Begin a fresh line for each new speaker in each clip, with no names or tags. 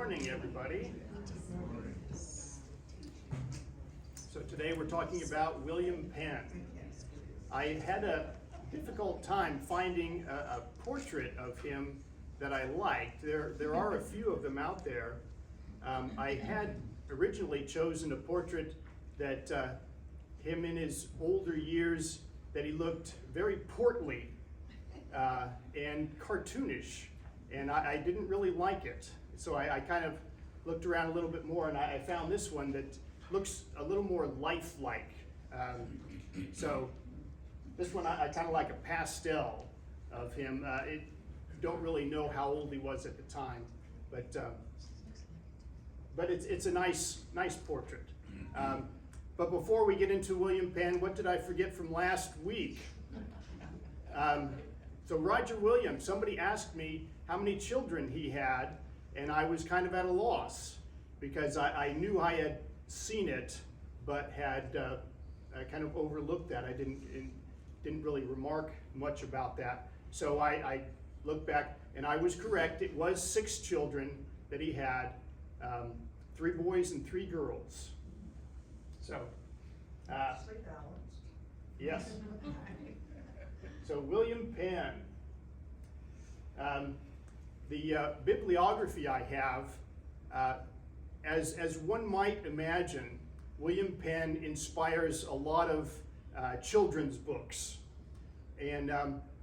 morning, everybody. So today we're talking about William Penn. I had a difficult time finding a portrait of him that I liked. There are a few of them out there. I had originally chosen a portrait that him in his older years, that he looked very portly and cartoonish, and I didn't really like it. So I kind of looked around a little bit more, and I found this one that looks a little more lifelike. So this one I kind of like a pastel of him. Don't really know how old he was at the time, but it's a nice portrait. But before we get into William Penn, what did I forget from last week? So Roger Williams, somebody asked me how many children he had, and I was kind of at a loss because I knew I had seen it, but had kind of overlooked that. I didn't really remark much about that. So I looked back, and I was correct. It was 6 children that he had, 3 boys and 3 girls. So, yes. So William Penn. The bibliography I have, as one might imagine, William Penn inspires a lot of children's books. And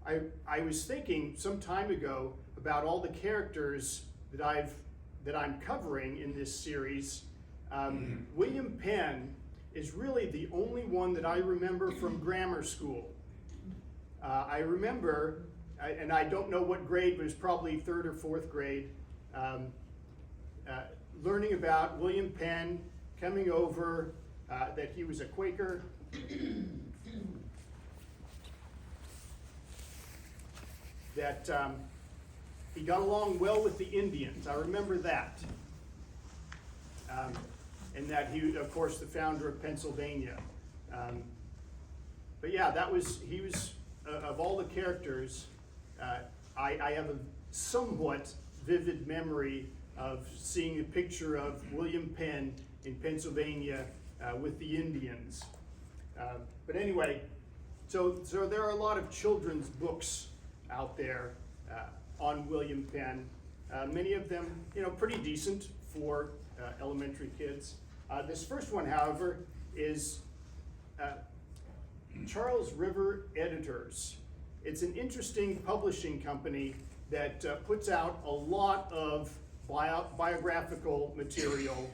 I was thinking some time ago about all the characters that I'm covering in this series. William Penn is really the only one that I remember from grammar school. I remember, and I don't know what grade, but it was probably 3rd or 4th grade, learning about William Penn coming over, that he was a Quaker. That he got along well with the Indians. I remember that. And that he, of course, the founder of Pennsylvania. But yeah, he was, of all the characters, I have a somewhat vivid memory of seeing a picture of William Penn in Pennsylvania with the Indians. But anyway, so there are a lot of children's books out there on William Penn. Many of them, pretty decent for elementary kids. This first one, however, is Charles River Editors. It's an interesting publishing company that puts out a lot of biographical material.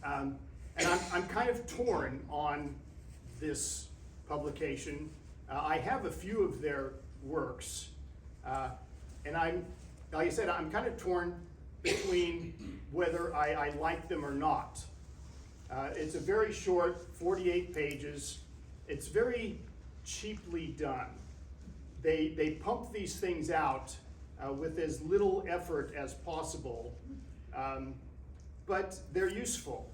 And I'm kind of torn on this publication. I have a few of their works, and like I said, I'm kind of torn between whether I like them or not. It's a very short, 48 pages. It's very cheaply done. They pump these things out with as little effort as possible, but they're useful.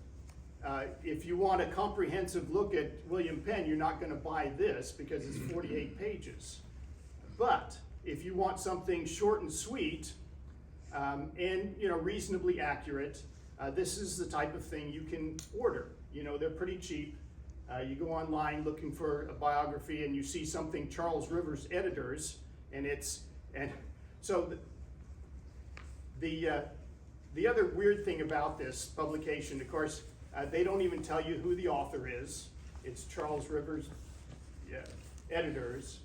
If you want a comprehensive look at William Penn, you're not going to buy this because it's 48 pages. But if you want something short and sweet and reasonably accurate, this is the type of thing you can order. They're pretty cheap. You go online looking for a biography and you see something Charles Rivers Editors, and so the other weird thing about this publication, of course, they don't even tell you who the author is. It's Charles Rivers Editors,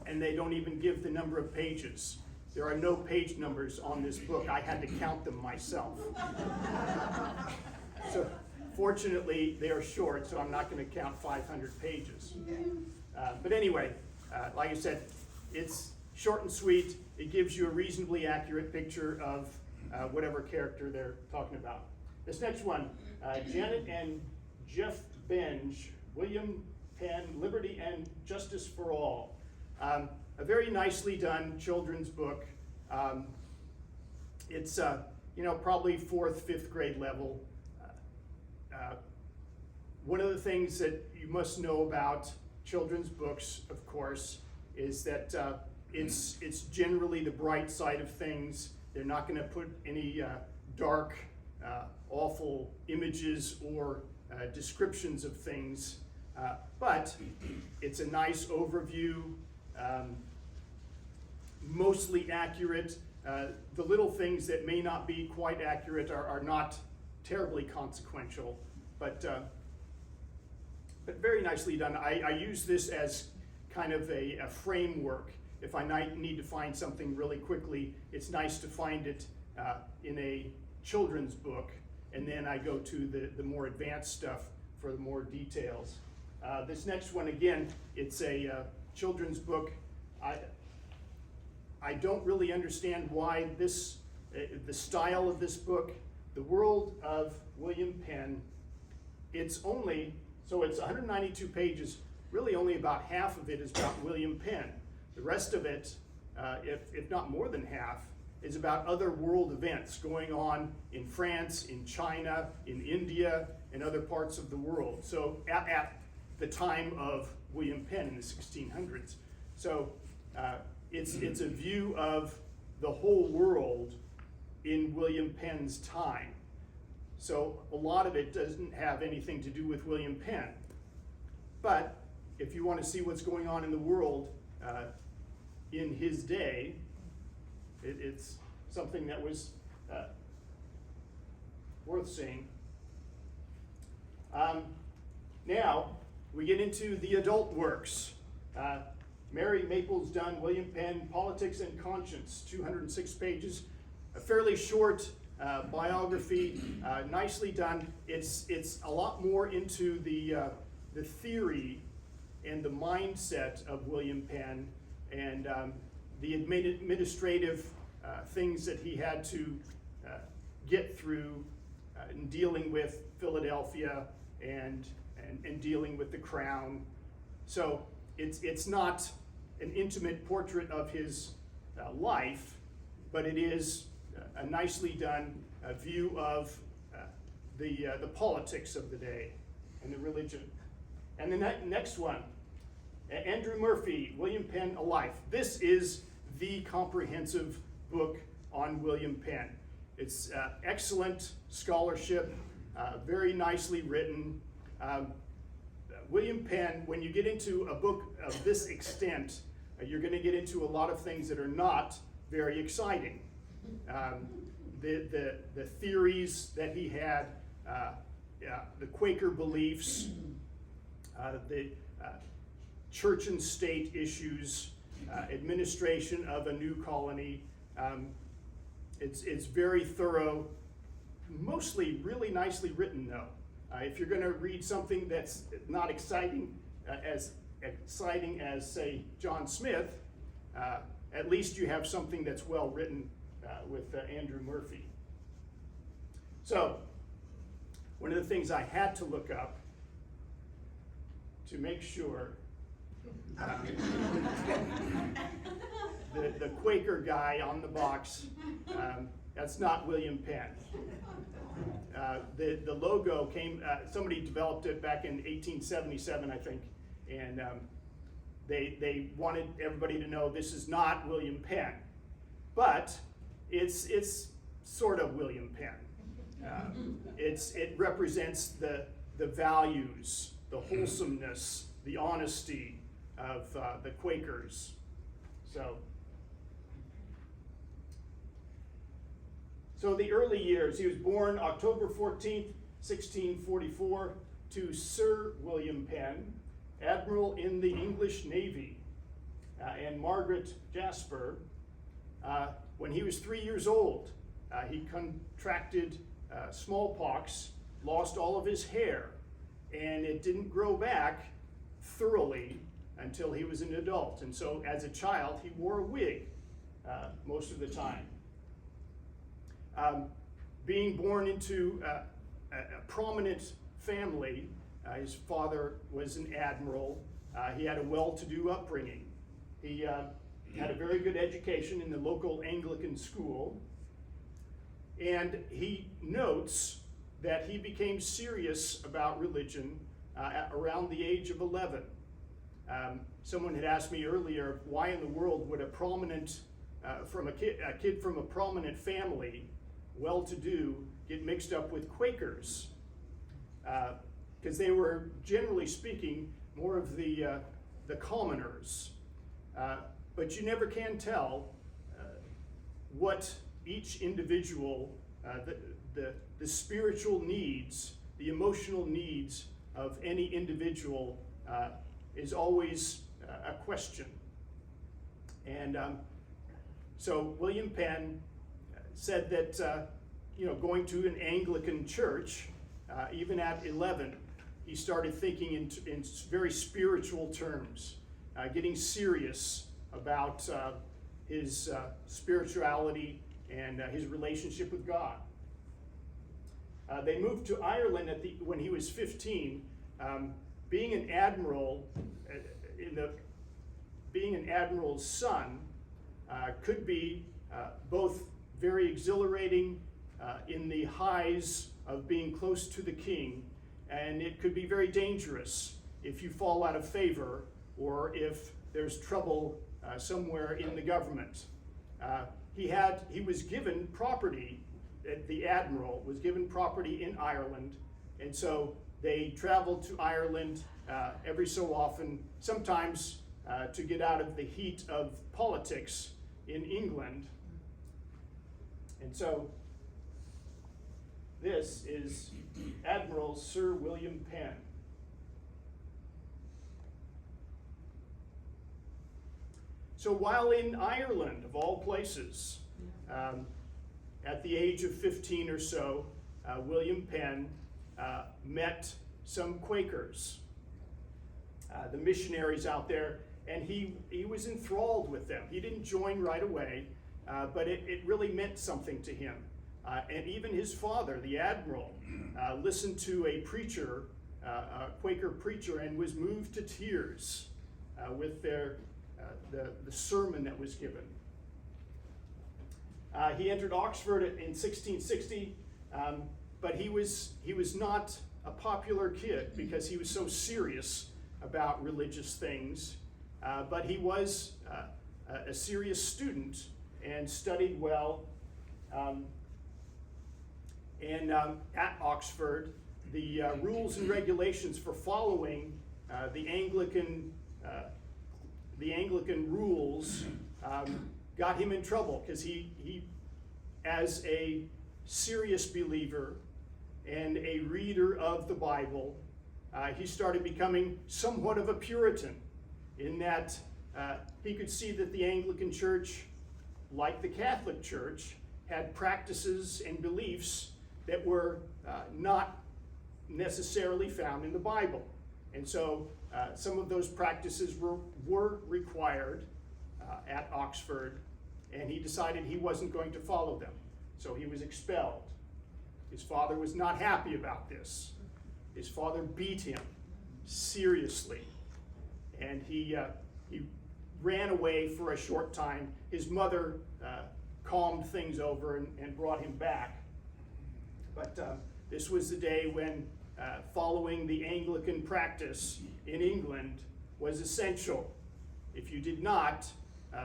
and they don't even give the number of pages. There are no page numbers on this book. I had to count them myself. So fortunately, they are short, so I'm not going to count 500 pages. But anyway, like I said, it's short and sweet. It gives you a reasonably accurate picture of whatever character they're talking about. This next one, Janet and Jeff Benge, William Penn, Liberty and Justice for All. A very nicely done children's book. It's probably 4th, 5th grade level. One of the things that you must know about children's books, of course, is that it's generally the bright side of things They're not going to put any dark, awful images or descriptions of things, but it's a nice overview, mostly accurate. The little things that may not be quite accurate are not terribly consequential, but very nicely done. I use this as kind of a framework. If I need to find something really quickly, it's nice to find it in a children's book, and then I go to the more advanced stuff for the more details. This next one, again, it's a children's book. I don't really understand why the style of this book, The World of William Penn, it's 192 pages, really only about half of it is about William Penn. The rest of it, if not more than half, is about other world events going on in France, in China, in India, and other parts of the world. So at the time of William Penn in the 1600s. So it's a view of the whole world in William Penn's time. So a lot of it doesn't have anything to do with William Penn. But if you want to see what's going on in the world in his day, it's something that was worth seeing. Now we get into the adult works. Mary Maples Dunn, William Penn, Politics and Conscience, 206 pages, a fairly short biography, nicely done. It's a lot more into the theory and the mindset of William Penn and the administrative things that he had to get through in dealing with Philadelphia and dealing with the crown. So it's not an intimate portrait of his life, but it is a nicely done view of the politics of the day and the religion. And the next one, Andrew Murphy, William Penn, A Life. This is the comprehensive book on William Penn. It's excellent scholarship, very nicely written. William Penn, when you get into a book of this extent, you're going to get into a lot of things that are not very exciting. The theories that he had, the Quaker beliefs, the church and state issues, administration of a new colony. It's very thorough, mostly really nicely written though. If you're going to read something that's not exciting, as exciting as say John Smith, at least you have something that's well written with Andrew Murphy. So one of the things I had to look up to make sure the Quaker guy on the box, that's not William Penn. The logo came, somebody developed it back in 1877, I think, and they wanted everybody to know this is not William Penn, but it's sort of William Penn. It represents the values, the wholesomeness, the honesty of the Quakers. So the early years, he was born October 14th, 1644, to Sir William Penn, Admiral in the English Navy, and Margaret Jasper. When he was 3 years old, he contracted smallpox, lost all of his hair, and it didn't grow back thoroughly until he was an adult. And so as a child, he wore a wig most of the time. Being born into a prominent family, his father was an admiral. He had a well-to-do upbringing. He had a very good education in the local Anglican school. And he notes that he became serious about religion around the age of 11. Someone had asked me earlier, why in the world would a prominent a kid from a prominent family, well-to-do, get mixed up with Quakers, because they were, generally speaking, more of the commoners. But you never can tell what each individual, the spiritual needs, the emotional needs of any individual is always a question. And so William Penn said that going to an Anglican church, even at 11, he started thinking in very spiritual terms, getting serious about his spirituality and his relationship with God. They moved to Ireland when he was 15. Being an admiral, being an admiral's son could be both very exhilarating in the highs of being close to the king, and it could be very dangerous if you fall out of favor or if there's trouble somewhere in the government. He was given property. The admiral was given property in Ireland, and so they traveled to Ireland every so often, sometimes to get out of the heat of politics in England. And so this is Admiral Sir William Penn. So while in Ireland, of all places, at the age of 15 or so, William Penn met some Quakers, the missionaries out there, and he was enthralled with them. He didn't join right away, but it really meant something to him. And even his father, the admiral, listened to a preacher, a Quaker preacher, and was moved to tears with the sermon that was given. He entered Oxford in 1660, but he was not a popular kid because he was so serious about religious things. But he was a serious student and studied well. At Oxford, the rules and regulations for following the Anglican rules got him in trouble because he, as a serious believer and a reader of the Bible, he started becoming somewhat of a Puritan in that he could see that the Anglican Church, like the Catholic Church, had practices and beliefs that were not necessarily found in the Bible. And so some of those practices were required at Oxford, and he decided he wasn't going to follow them. So he was expelled. His father was not happy about this. His father beat him seriously, and he ran away for a short time. His mother calmed things over and brought him back. But this was the day when following the Anglican practice in England was essential. If you did not,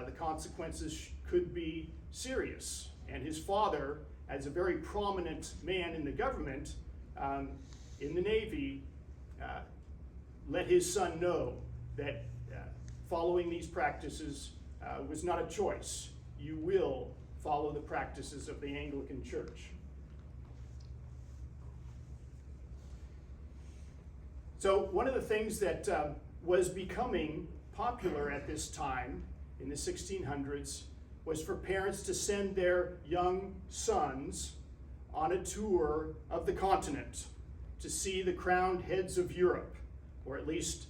the consequences could be serious. And his father, as a very prominent man in the government, in the Navy, let his son know that following these practices was not a choice. You will follow the practices of the Anglican Church. So one of the things that was becoming popular at this time in the 1600s was for parents to send their young sons on a tour of the continent to see the crowned heads of Europe, or at least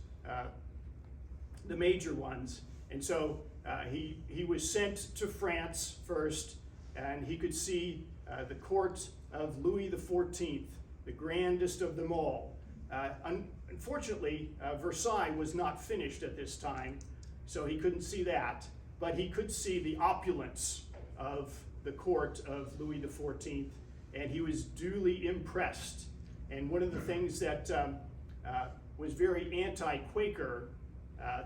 the major ones. And so he was sent to France first, and he could see the court of Louis XIV, the grandest of them all. Unfortunately, Versailles was not finished at this time, so he couldn't see that, but he could see the opulence of the court of Louis XIV, and he was duly impressed. And one of the things that was very anti-Quaker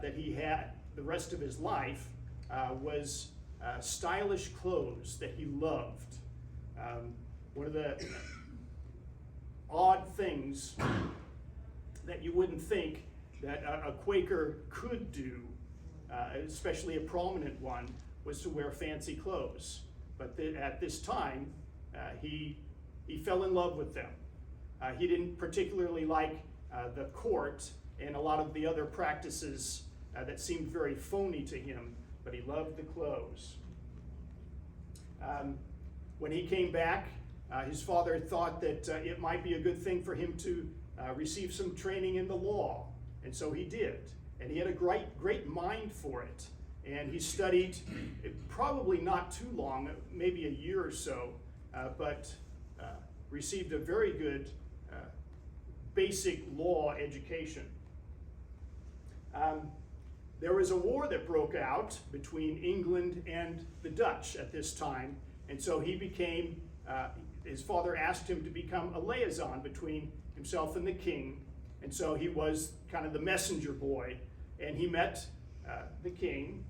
that he had the rest of his life was stylish clothes that he loved. One of the odd things that you wouldn't think that a Quaker could do, especially a prominent one, was to wear fancy clothes. But at this time, he fell in love with them. He didn't particularly like the court and a lot of the other practices that seemed very phony to him, but he loved the clothes. When he came back, his father thought that it might be a good thing for him to receive some training in the law, and so he did. And he had a great mind for it. And he studied, probably not too long, maybe a year or so, but received a very good basic law education. There was a war that broke out between England and the Dutch at this time, and so he became, his father asked him to become a liaison between himself and the king, and so he was kind of the messenger boy, and he met the king,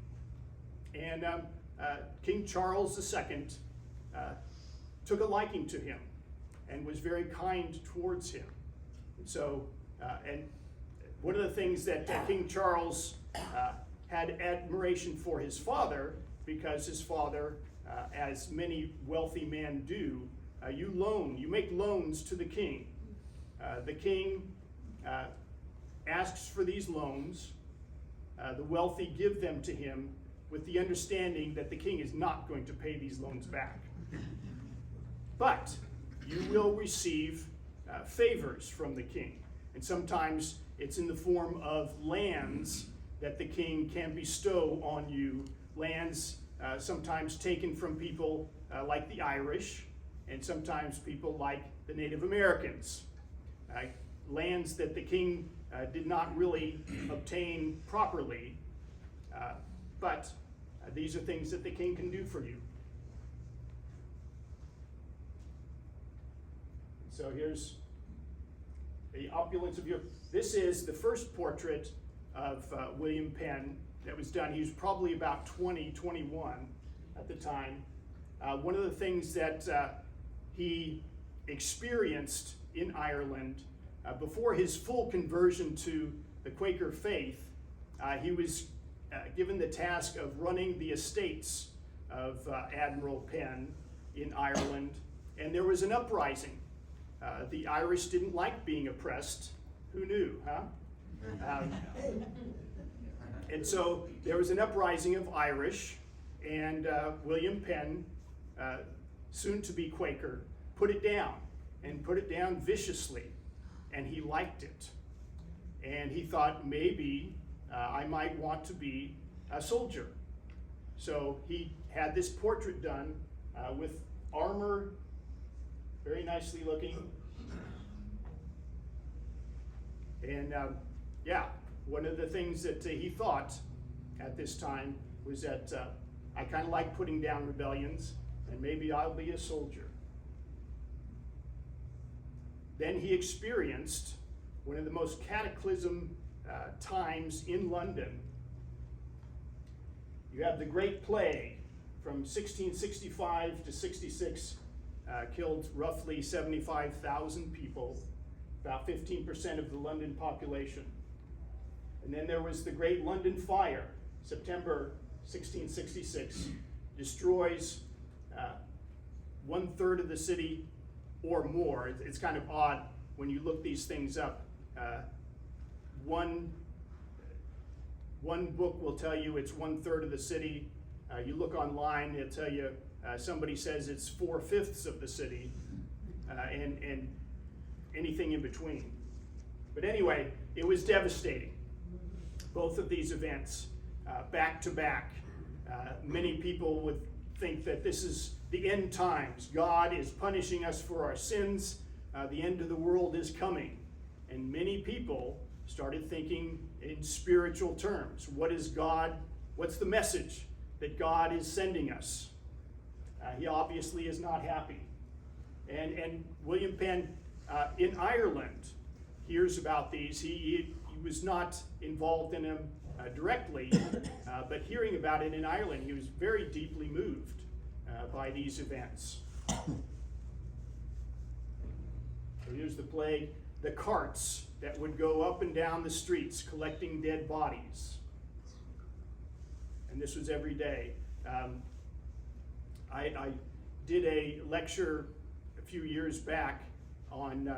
and King Charles II took a liking to him and was very kind towards him. And so, and one of the things that King Charles had admiration for his father, because his father, as many wealthy men do, you make loans to the king. The king asks for these loans. The wealthy give them to him with the understanding that the king is not going to pay these loans back. But you will receive favors from the king. And sometimes it's in the form of lands that the king can bestow on you. Lands sometimes taken from people like the Irish, and sometimes people like the Native Americans. Lands that the king did not really obtain properly, but these are things that the king can do for you. So here's the opulence of Europe. This is the first portrait of William Penn that was done. He was probably about 21 at the time. One of the things that he experienced in Ireland before his full conversion to the Quaker faith, he was given the task of running the estates of Admiral Penn in Ireland, and there was an uprising. The Irish didn't like being oppressed. Who knew, huh? And so there was an uprising of Irish, and William Penn, soon to be Quaker, put it down, and put it down viciously, and he liked it. And he thought, maybe I might want to be a soldier. So he had this portrait done with armor, very nicely looking. And yeah, one of the things that he thought at this time was that I kind of like putting down rebellions, and maybe I'll be a soldier. Then he experienced one of the most cataclysm times in London. You have the Great Plague from 1665 to 66, killed roughly 75,000 people, about 15% of the London population. And then there was the Great London Fire, September 1666, destroys 1/3 of the city or more. It's kind of odd when you look these things up. One book will tell you it's 1/3 of the city. You look online, it'll tell you somebody says it's 4/5 of the city, and anything in between. But anyway, it was devastating. Both of these events, back to back. Many people would think that this is the end times. God is punishing us for our sins. The end of the world is coming. And many people started thinking in spiritual terms. What is God? What's the message that God is sending us? He obviously is not happy. And William Penn in Ireland hears about these. He was not involved in them directly, but hearing about it in Ireland, he was very deeply moved by these events. So here's the plague. The carts that would go up and down the streets collecting dead bodies. And this was every day. I did a lecture a few years back on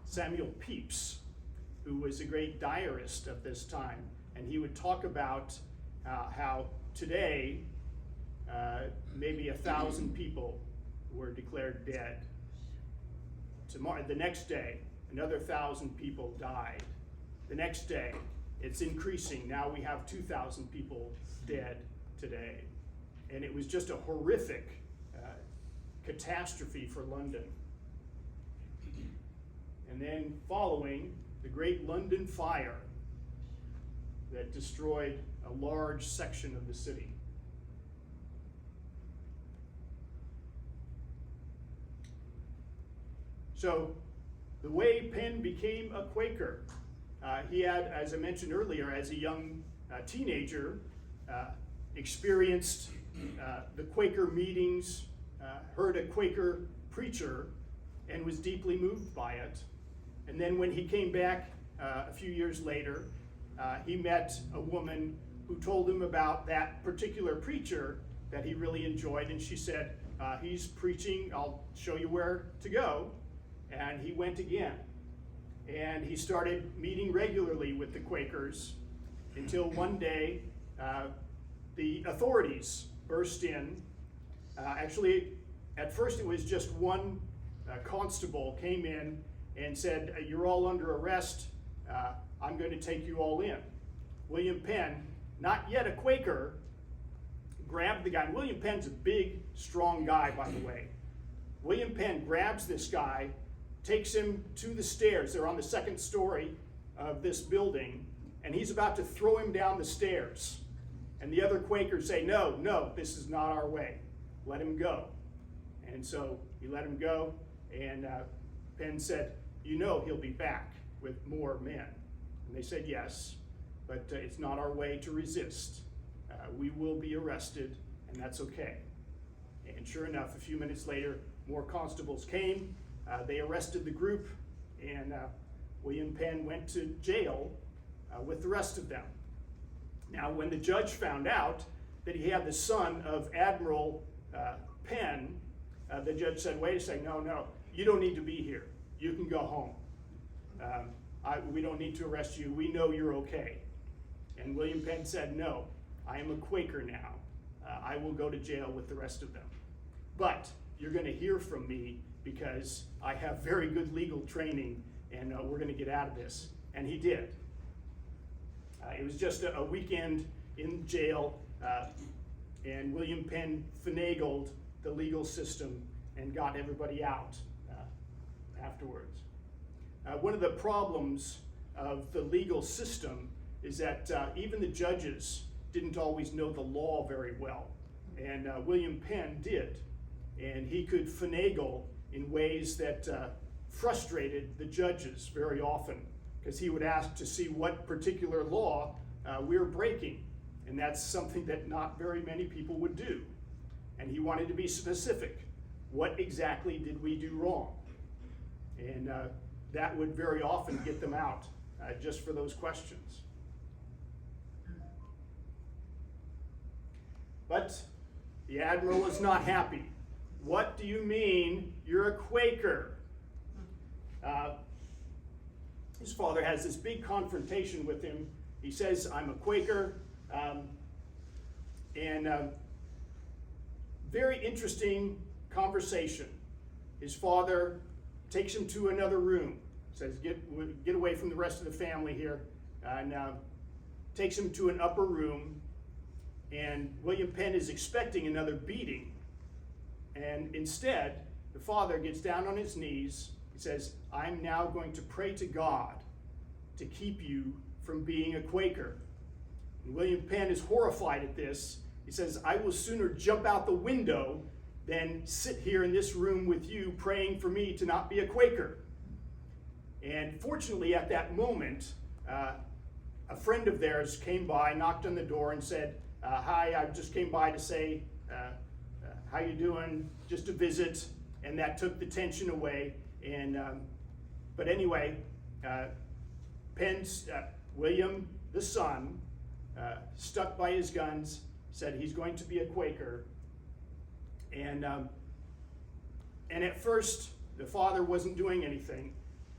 Samuel Pepys, who was a great diarist of this time. And he would talk about how today maybe 1,000 people were declared dead. Tomorrow, the next day, another 1,000 people died. The next day, it's increasing. Now we have 2,000 people dead today. And it was just a horrific catastrophe for London. And then following, the Great London Fire that destroyed a large section of the city. So, the way Penn became a Quaker, he had, as I mentioned earlier, as a young teenager, experienced the Quaker meetings, heard a Quaker preacher, and was deeply moved by it. And then when he came back a few years later, he met a woman who told him about that particular preacher that he really enjoyed, and she said, he's preaching, I'll show you where to go. And he went again. And he started meeting regularly with the Quakers until one day the authorities burst in. Actually, at first it was just one constable came in and said, you're all under arrest. I'm going to take you all in. William Penn, not yet a Quaker, grabbed the guy. And William Penn's a big, strong guy, by the way. William Penn grabs this guy, takes him to the stairs. They're on the second story of this building, and he's about to throw him down the stairs. And the other Quakers say, no, this is not our way. Let him go. And so he let him go, and Penn said, he'll be back with more men. And they said, yes, but it's not our way to resist. We will be arrested, and that's okay. And sure enough, a few minutes later, more constables came. They arrested the group, and William Penn went to jail with the rest of them. Now, when the judge found out that he had the son of Admiral Penn, the judge said, wait a second, no, you don't need to be here. You can go home. We don't need to arrest you. We know you're okay. And William Penn said, no, I am a Quaker now. I will go to jail with the rest of them. But you're going to hear from me because I have very good legal training, and we're going to get out of this. And he did. It was just a weekend in jail, and William Penn finagled the legal system and got everybody out afterwards. One of the problems of the legal system is that even the judges didn't always know the law very well, and William Penn did, and he could finagle in ways that frustrated the judges very often, because he would ask to see what particular law we were breaking, and that's something that not very many people would do. And he wanted to be specific. What exactly did we do wrong? And that would very often get them out just for those questions. But the admiral is not happy. What do you mean you're a Quaker? His father has this big confrontation with him. He says, I'm a Quaker. Very interesting conversation. His father takes him to another room, says, get away from the rest of the family here, and takes him to an upper room. And William Penn is expecting another beating. And instead, the father gets down on his knees. He says, I'm now going to pray to God to keep you from being a Quaker. And William Penn is horrified at this. He says, I will sooner jump out the window than sit here in this room with you praying for me to not be a Quaker. And fortunately, at that moment, a friend of theirs came by, knocked on the door, and said, "Hi, I just came by to say, how you doing? Just a visit." And that took the tension away. And but anyway, Penn's William, the son, stuck by his guns, said he's going to be a Quaker. And at first, the father wasn't doing anything.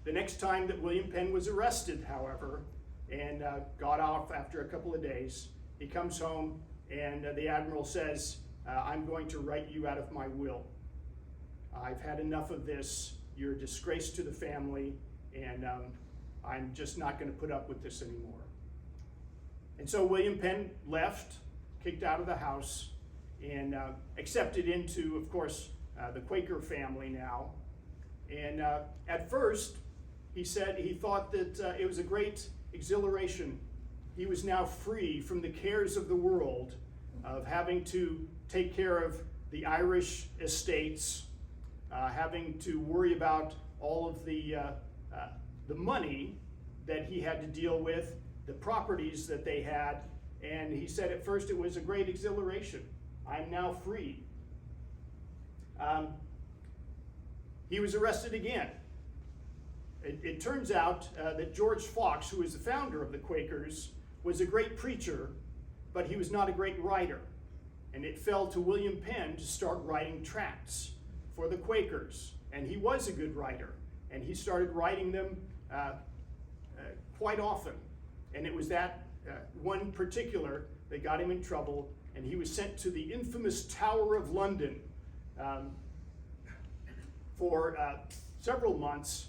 The next time that William Penn was arrested, however, and got off after a couple of days, he comes home and the admiral says, "I'm going to write you out of my will. I've had enough of this. You're a disgrace to the family, and I'm just not going to put up with this anymore." And so William Penn left, kicked out of the house, and accepted into, of course, the Quaker family now. And at first, he said he thought that it was a great exhilaration. He was now free from the cares of the world, of having to take care of the Irish estates, having to worry about all of the money that he had to deal with, the properties that they had. And he said at first it was a great exhilaration. I'm now free. He was arrested again. It turns out that George Fox, who is the founder of the Quakers, was a great preacher, but he was not a great writer. And it fell to William Penn to start writing tracts for the Quakers. And he was a good writer, and he started writing them quite often. And it was that one particular that got him in trouble, and he was sent to the infamous Tower of London for several months.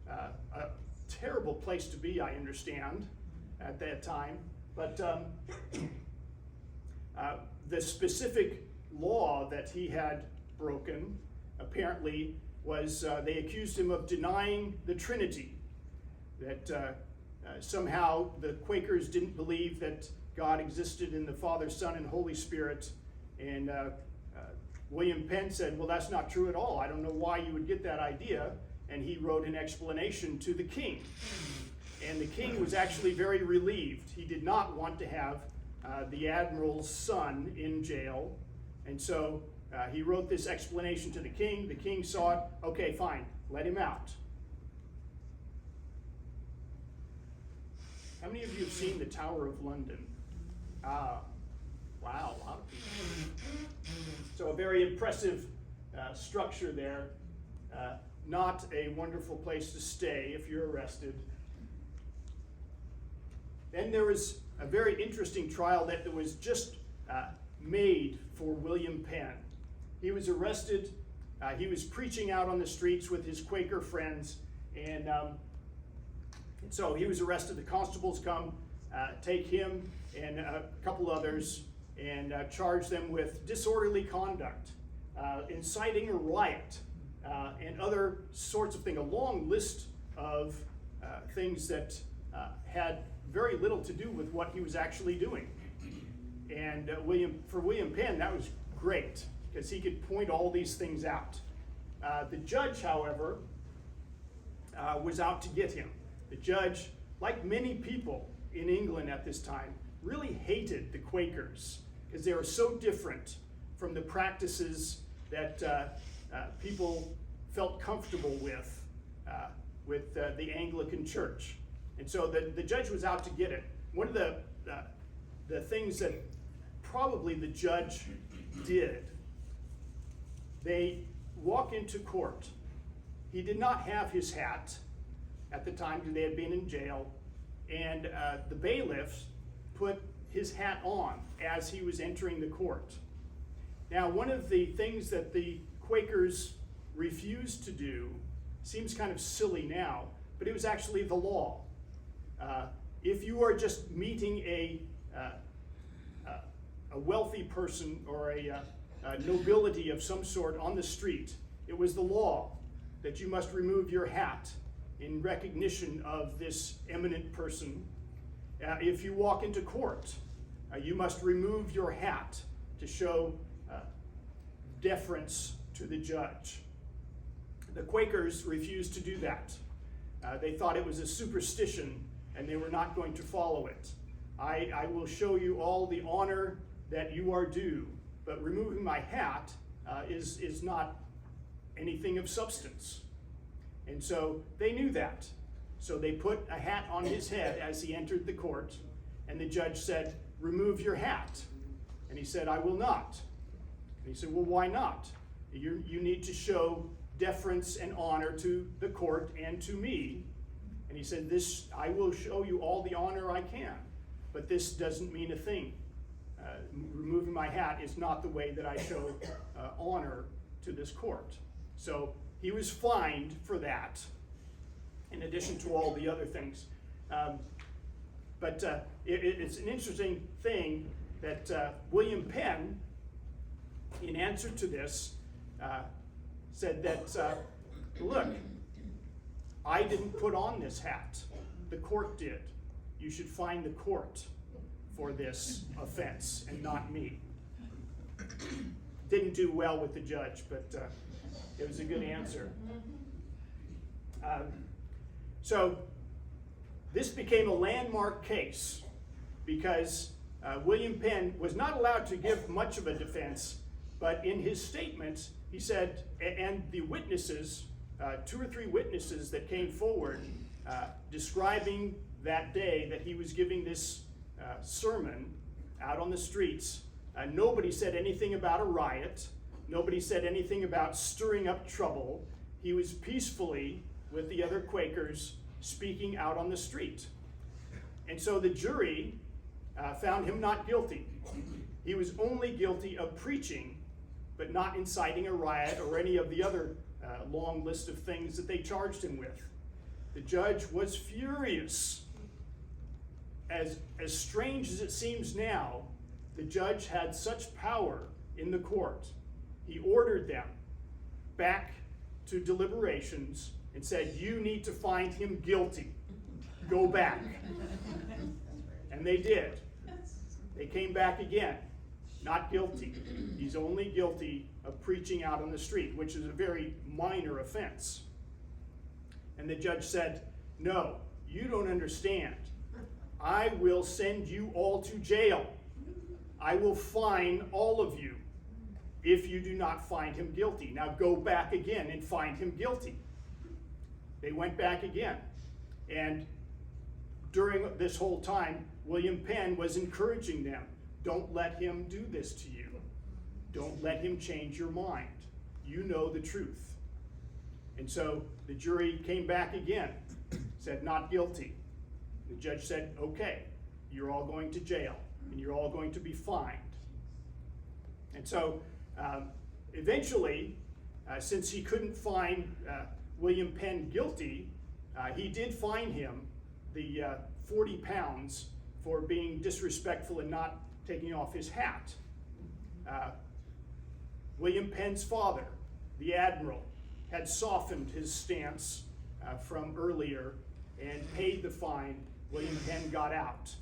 A terrible place to be, I understand, at that time. But the specific law that he had broken, apparently, was they accused him of denying the Trinity. That somehow the Quakers didn't believe that God existed in the Father, Son, and Holy Spirit. And William Penn said, "Well, that's not true at all. I don't know why you would get that idea." And he wrote an explanation to the king. And the king was actually very relieved. He did not want to have the admiral's son in jail. And so he wrote this explanation to the king. The king saw it. Okay, fine, let him out. How many of you have seen the Tower of London? Wow, a lot of people. So a very impressive structure there. Not a wonderful place to stay if you're arrested. Then there was a very interesting trial that was just made for William Penn. He was arrested. He was preaching out on the streets with his Quaker friends, and so he was arrested. The constables come, take him and a couple others, and charge them with disorderly conduct, inciting a riot, and other sorts of things. A long list of things that had very little to do with what he was actually doing. And for William Penn, that was great, because he could point all these things out. The judge, however, was out to get him. The judge, like many people in England at this time, really hated the Quakers, because they were so different from the practices that people felt comfortable with the Anglican Church. And so the judge was out to get it. One of the things that probably the judge did, they walk into court. He did not have his hat at the time, because they had been in jail, and the bailiffs put his hat on as he was entering the court. Now, one of the things that the Quakers refused to do seems kind of silly now, but it was actually the law. If you are just meeting a wealthy person or a nobility of some sort on the street, it was the law that you must remove your hat in recognition of this eminent person. If you walk into court, you must remove your hat to show deference to the judge. The Quakers refused to do that. They thought it was a superstition and they were not going to follow it. I will show you all the honor that you are due, but removing my hat is not anything of substance. And so they knew that. So they put a hat on his head as he entered the court, and the judge said, "Remove your hat." And he said, "I will not." And he said, "Well, why not? You need to show deference and honor to the court and to me." And he said, "I will show you all the honor I can, but this doesn't mean a thing. Removing my hat is not the way that I show honor to this court." So he was fined for that, in addition to all the other things. But it's an interesting thing that William Penn, in answer to this, said that, look, I didn't put on this hat. The court did. You should fine the court for this offense and not me. Didn't do well with the judge, but it was a good answer. So this became a landmark case because William Penn was not allowed to give much of a defense, but in his statement, he said, and the witnesses, 2 or 3 witnesses that came forward describing that day that he was giving this sermon out on the streets, nobody said anything about a riot. Nobody said anything about stirring up trouble. He was peacefully, with the other Quakers, speaking out on the street. And so the jury found him not guilty. He was only guilty of preaching, but not inciting a riot or any of the other long list of things that they charged him with. The judge was furious. As strange as it seems now, the judge had such power in the court. He ordered them back to deliberations and said, "You need to find him guilty. Go back." And they did. They came back again. Not guilty. He's only guilty of preaching out on the street, which is a very minor offense. And the judge said, "No, you don't understand. I will send you all to jail. I will fine all of you if you do not find him guilty. Now go back again and find him guilty." They went back again. And during this whole time, William Penn was encouraging them. Don't let him do this to you. Don't let him change your mind. You know the truth. And so the jury came back again, said not guilty. The judge said, "Okay, you're all going to jail, and you're all going to be fined." And so eventually, since he couldn't find William Penn guilty, he did fine him the 40 pounds for being disrespectful and not taking off his hat. William Penn's father, the admiral, had softened his stance from earlier and paid the fine. William Penn got out.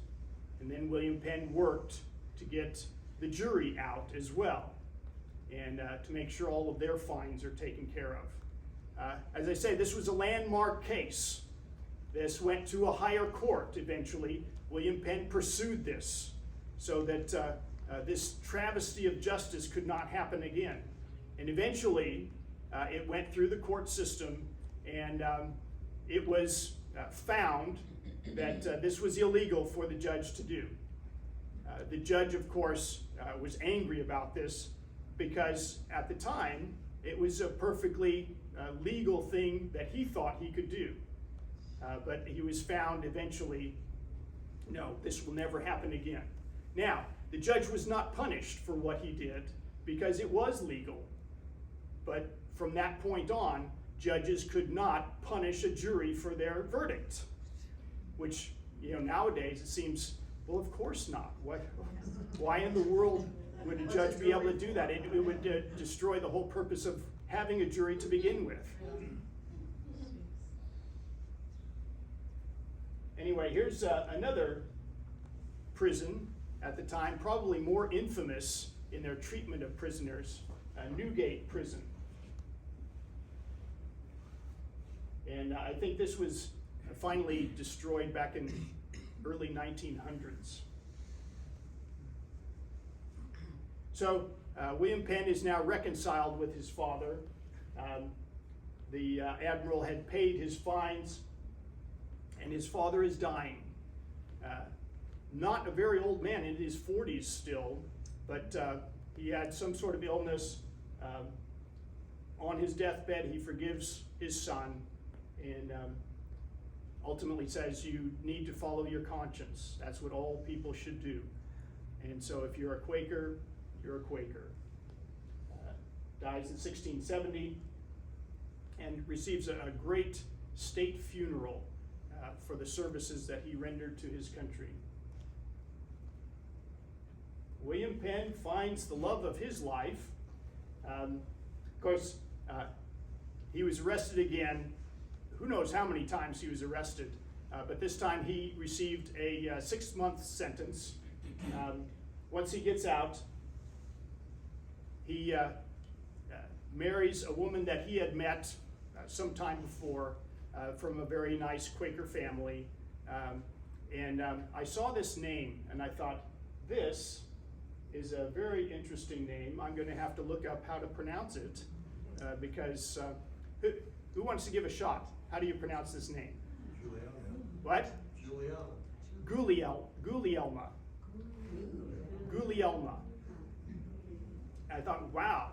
And then William Penn worked to get the jury out as well, and to make sure all of their fines are taken care of. As I say, this was a landmark case. This went to a higher court eventually. William Penn pursued this so that this travesty of justice could not happen again. And eventually, it went through the court system, and it was found that this was illegal for the judge to do. The judge, of course, was angry about this because at the time, it was a perfectly legal thing that he thought he could do. But he was found eventually, no, this will never happen again. Now, the judge was not punished for what he did because it was legal. But from that point on, judges could not punish a jury for their verdict, which, nowadays it seems, well, of course not. Why in the world would a judge be able to do that? It would destroy the whole purpose of having a jury to begin with. Anyway, here's another prison at the time, probably more infamous in their treatment of prisoners, Newgate Prison. And I think this was finally destroyed back in early 1900s. So William Penn is now reconciled with his father. The admiral had paid his fines, and his father is dying. Not a very old man, in his 40s still, but he had some sort of illness. On his deathbed, he forgives his son and ultimately says, you need to follow your conscience. That's what all people should do. And so if you're a Quaker, you're a Quaker. Dies in 1670 and receives a great state funeral for the services that he rendered to his country. William Penn finds the love of his life. Of course, he was arrested again. Who knows how many times he was arrested, but this time he received a 6-month sentence. Once he gets out, he marries a woman that he had met some time before from a very nice Quaker family. I saw this name and I thought, this is a very interesting name. I'm going to have to look up how to pronounce it because who wants to give a shot? How do you pronounce this name?
Juliana.
What?
Juliana.
Gulielma. Gulielma. I thought, wow,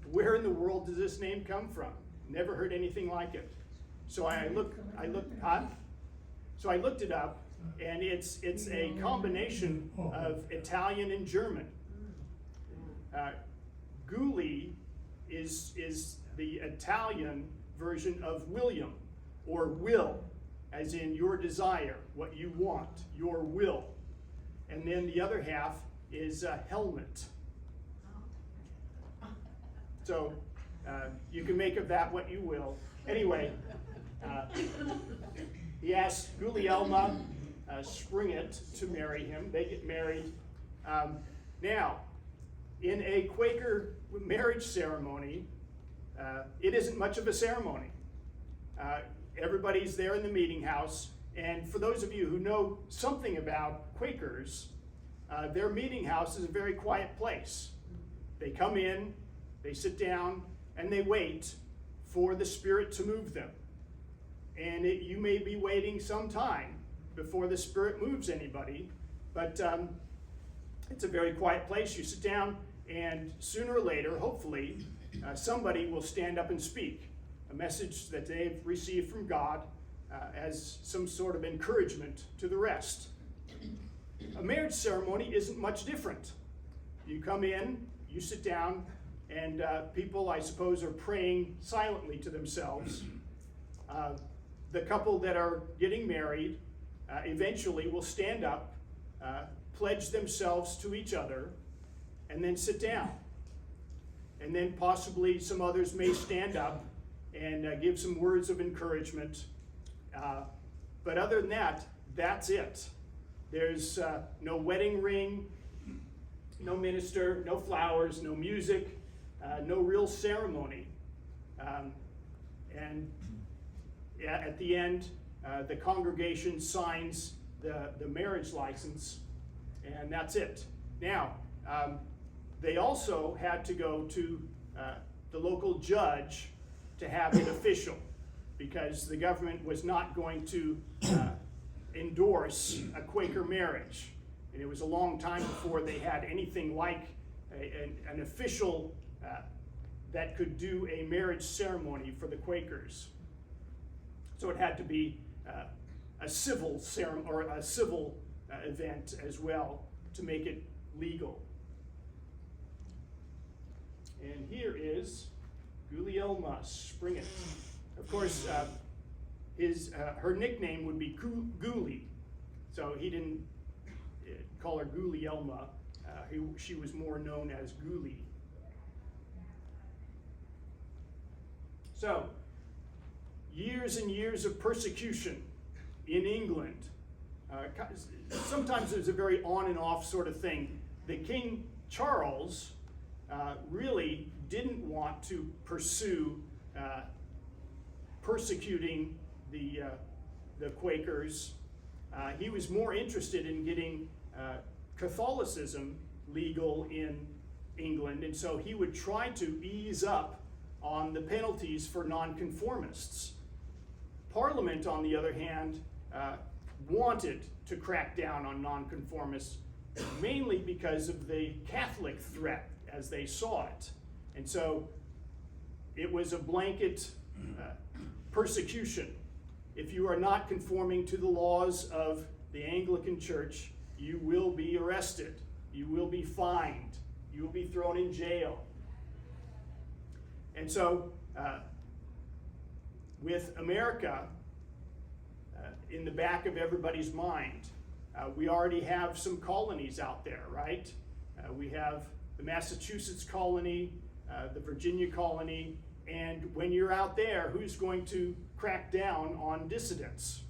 where in the world does this name come from? Never heard anything like it. So I looked it up, and it's a combination of Italian and German. Guli is the Italian version of William, or will, as in your desire, what you want, your will. And then the other half is helmet. So you can make of that what you will. Anyway, he asks Gulielma Springett to marry him. They get married. Now, in a Quaker marriage ceremony, it isn't much of a ceremony. Everybody's there in the meeting house, and for those of you who know something about Quakers, their meeting house is a very quiet place. They come in, they sit down, and they wait for the Spirit to move them. And you may be waiting some time before the Spirit moves anybody, but it's a very quiet place. You sit down, and sooner or later, hopefully, somebody will stand up and speak a message that they've received from God as some sort of encouragement to the rest. A marriage ceremony isn't much different. You come in, you sit down, and people, I suppose, are praying silently to themselves. The couple that are getting married eventually will stand up, pledge themselves to each other, and then sit down. And then possibly some others may stand up and give some words of encouragement. But other than that, that's it. There's no wedding ring, no minister, no flowers, no music, no real ceremony. And at the end, the congregation signs the marriage license, and that's it. Now, they also had to go to the local judge to have it official, because the government was not going to endorse a Quaker marriage. And it was a long time before they had anything like an official that could do a marriage ceremony for the Quakers. So it had to be a civil ceremony or a civil event as well to make it legal. And here is Gulielma Springett. Of course, her nickname would be Guli, so he didn't call her Gulielma. She was more known as Guli. So, years and years of persecution in England. Sometimes it was a very on and off sort of thing. The King Charles really didn't want to pursue persecuting the Quakers. He was more interested in getting Catholicism legal in England, and so he would try to ease up on the penalties for nonconformists. Parliament, on the other hand, wanted to crack down on nonconformists, mainly because of the Catholic threat as they saw it. And so it was a blanket persecution. If you are not conforming to the laws of the Anglican Church, you will be arrested, you will be fined, you will be thrown in jail. And so with America in the back of everybody's mind, we already have some colonies out there, right? We have the Massachusetts colony, the Virginia colony, and when you're out there, who's going to crack down on dissidents?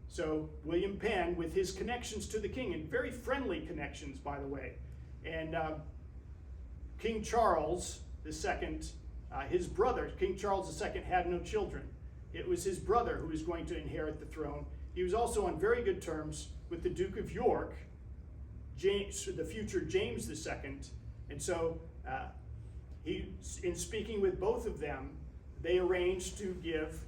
So William Penn, with his connections to the king, and very friendly connections, by the way, and King Charles II, his brother, King Charles II, had no children. It was his brother who was going to inherit the throne. He was also on very good terms with the Duke of York, James, the future James II, and so in speaking with both of them, they arranged to give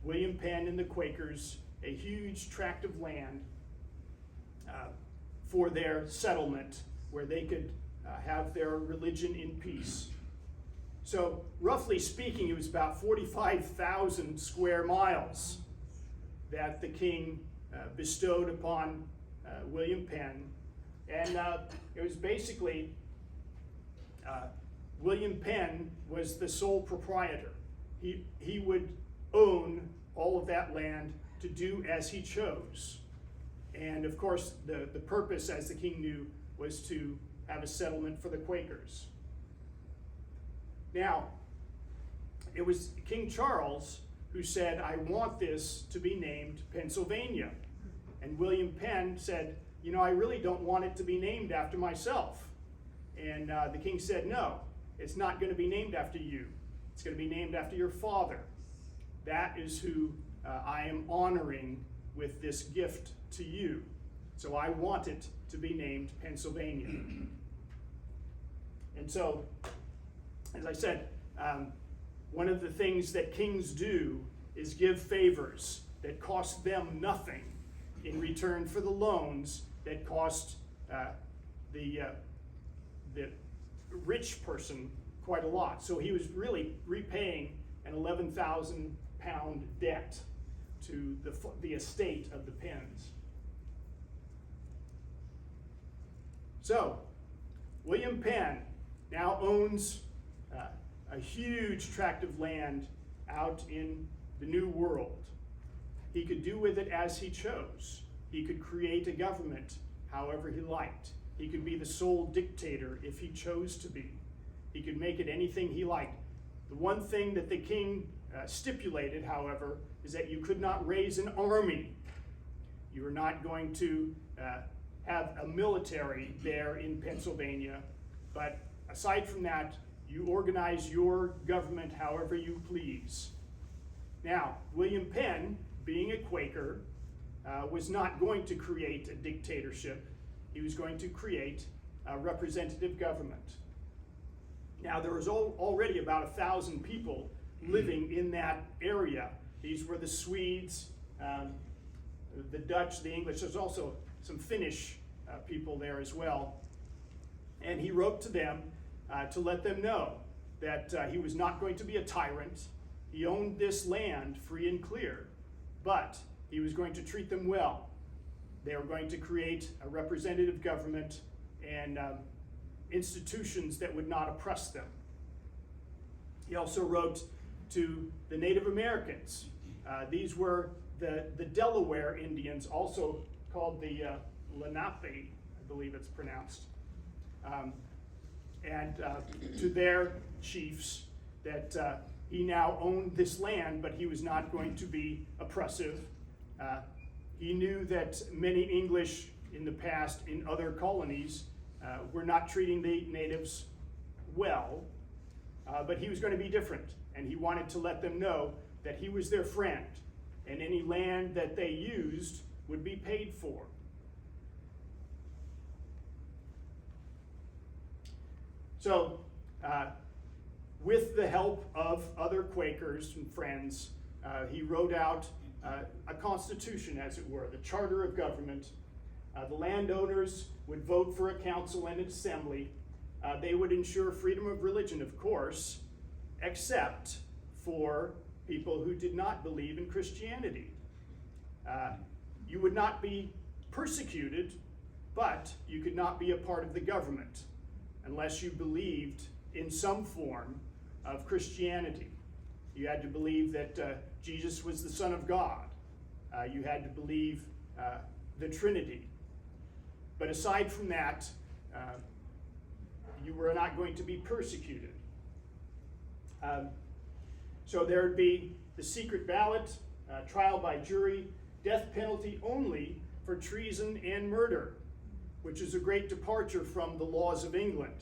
William Penn and the Quakers a huge tract of land for their settlement where they could have their religion in peace. So roughly speaking, it was about 45,000 square miles that the king bestowed upon William Penn. And it was basically, William Penn was the sole proprietor. He would own all of that land to do as he chose. And of course, the purpose, as the king knew, was to have a settlement for the Quakers. Now, it was King Charles who said, I want this to be named Pennsylvania. And William Penn said, you know, I really don't want it to be named after myself. And the king said, no, it's not going to be named after you. It's going to be named after your father. That is who I am honoring with this gift to you. So I want it to be named Pennsylvania. And so, as I said, one of the things that kings do is give favors that cost them nothing in return for the loans that cost the rich person quite a lot. So he was really repaying an 11,000 pound debt to the estate of the Penns. So William Penn now owns a huge tract of land out in the New World. He could do with it as he chose. He could create a government however he liked. He could be the sole dictator if he chose to be. He could make it anything he liked. The one thing that the king stipulated, however, is that you could not raise an army. You were not going to have a military there in Pennsylvania, but aside from that, you organize your government however you please. Now, William Penn, being a Quaker, was not going to create a dictatorship. He was going to create a representative government. Now, there was already about 1,000 people living in that area. These were the Swedes, the Dutch, the English. There's also some Finnish people there as well. And he wrote to them to let them know that he was not going to be a tyrant. He owned this land free and clear, but he was going to treat them well. They were going to create a representative government and institutions that would not oppress them. He also wrote to the Native Americans. These were the Delaware Indians, also called the Lenape, I believe it's pronounced. And to their chiefs that he now owned this land, but he was not going to be oppressive. He knew that many English in the past in other colonies were not treating the natives well, but he was going to be different. and he wanted to let them know that he was their friend, and any land that they used would be paid for. So, with the help of other Quakers and friends, he wrote out a constitution, as it were, the charter of government. The landowners would vote for a council and an assembly. They would ensure freedom of religion, of course, except for people who did not believe in Christianity. You would not be persecuted, but you could not be a part of the government unless you believed in some form of Christianity. You had to believe that Jesus was the Son of God. You had to believe the Trinity. But aside from that, you were not going to be persecuted. So there would be the secret ballot, trial by jury, death penalty only for treason and murder, which is a great departure from the laws of England.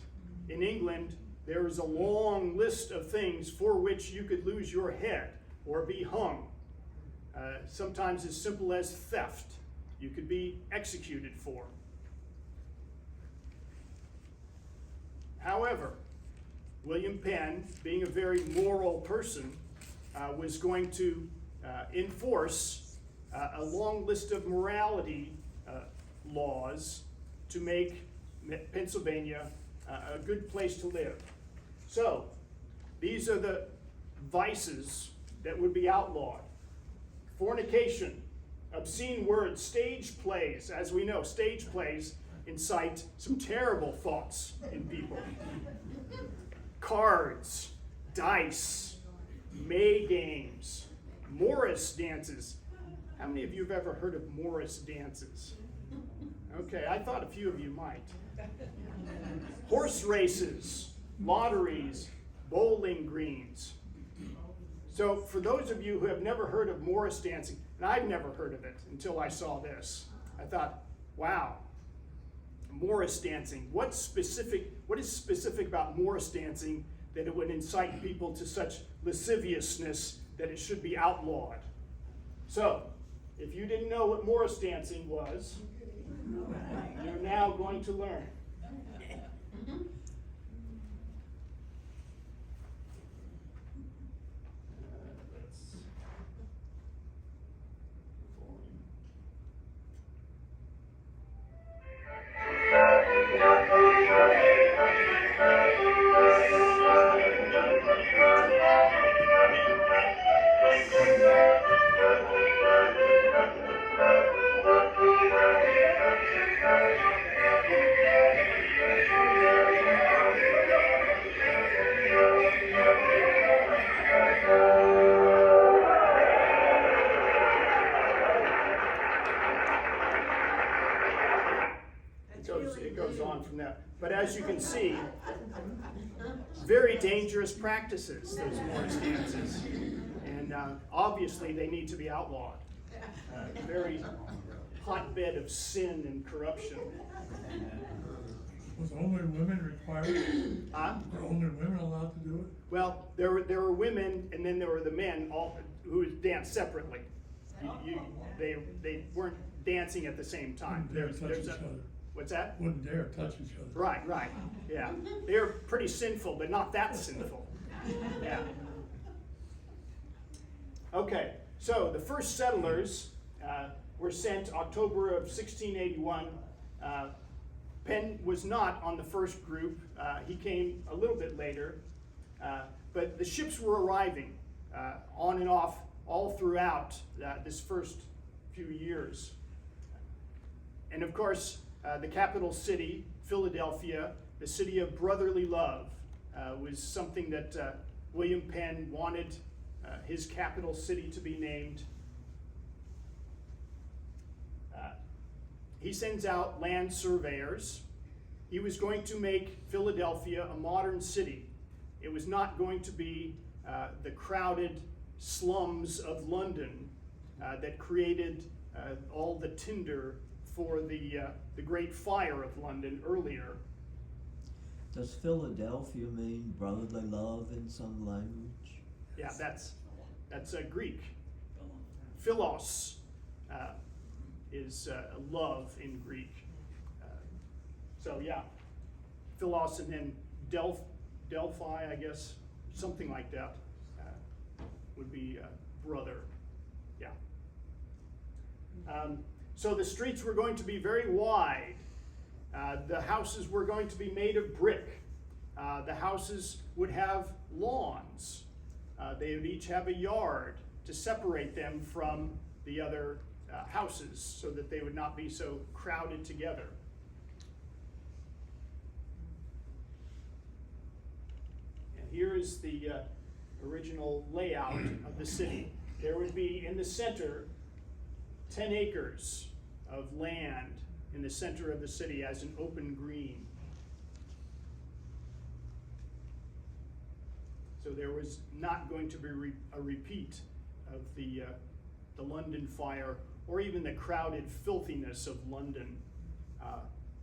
In England, there is a long list of things for which you could lose your head or be hung. Sometimes as simple as theft, you could be executed for. However, William Penn, being a very moral person, was going to enforce a long list of morality laws to make Pennsylvania a good place to live. So, these are the vices that would be outlawed. Fornication, obscene words, stage plays. As we know, stage plays incite some terrible thoughts in people. Cards, dice, May games, Morris dances. How many of you have ever heard of Morris dances? Okay, I thought a few of you might. Horse races, lotteries, bowling greens. So for those of you who have never heard of Morris dancing, and I've never heard of it until I saw this, I thought, wow, Morris dancing. What is specific about Morris dancing that it would incite people to such lasciviousness that it should be outlawed? So, if you didn't know what Morris dancing was, you're now going to learn. It goes on from that. But as you can see, very dangerous practices, those Morris dances. And obviously they need to be outlawed. Very hotbed of sin and corruption.
Was only women required? Were only women allowed to do it?
Well, there were women, and then there were the men, all who danced separately. They weren't dancing at the same time.
Wouldn't dare touch each other.
What's that?
Wouldn't dare touch each other.
Right, yeah. They're pretty sinful, but not that sinful. Yeah. Okay, so the first settlers were sent October of 1681. Penn was not on the first group. He came a little bit later. But the ships were arriving on and off all throughout this first few years. And of course, the capital city, Philadelphia, the city of brotherly love, was something that William Penn wanted his capital city to be named. He sends out land surveyors. He was going to make Philadelphia a modern city. It was not going to be the crowded slums of London that created all the tinder for the Great Fire of London earlier.
Does Philadelphia mean brotherly love in some language?
Yeah, that's Greek. Philos is love in Greek. So yeah, Philos, and then Delphi, I guess, something like that, would be brother. Yeah. So the streets were going to be very wide. The houses were going to be made of brick. The houses would have lawns. They would each have a yard to separate them from the other houses so that they would not be so crowded together. And here is the original layout of the city. There would be in the center 10 acres of land in the center of the city as an open green. So there was not going to be a repeat of the London fire, or even the crowded filthiness of London.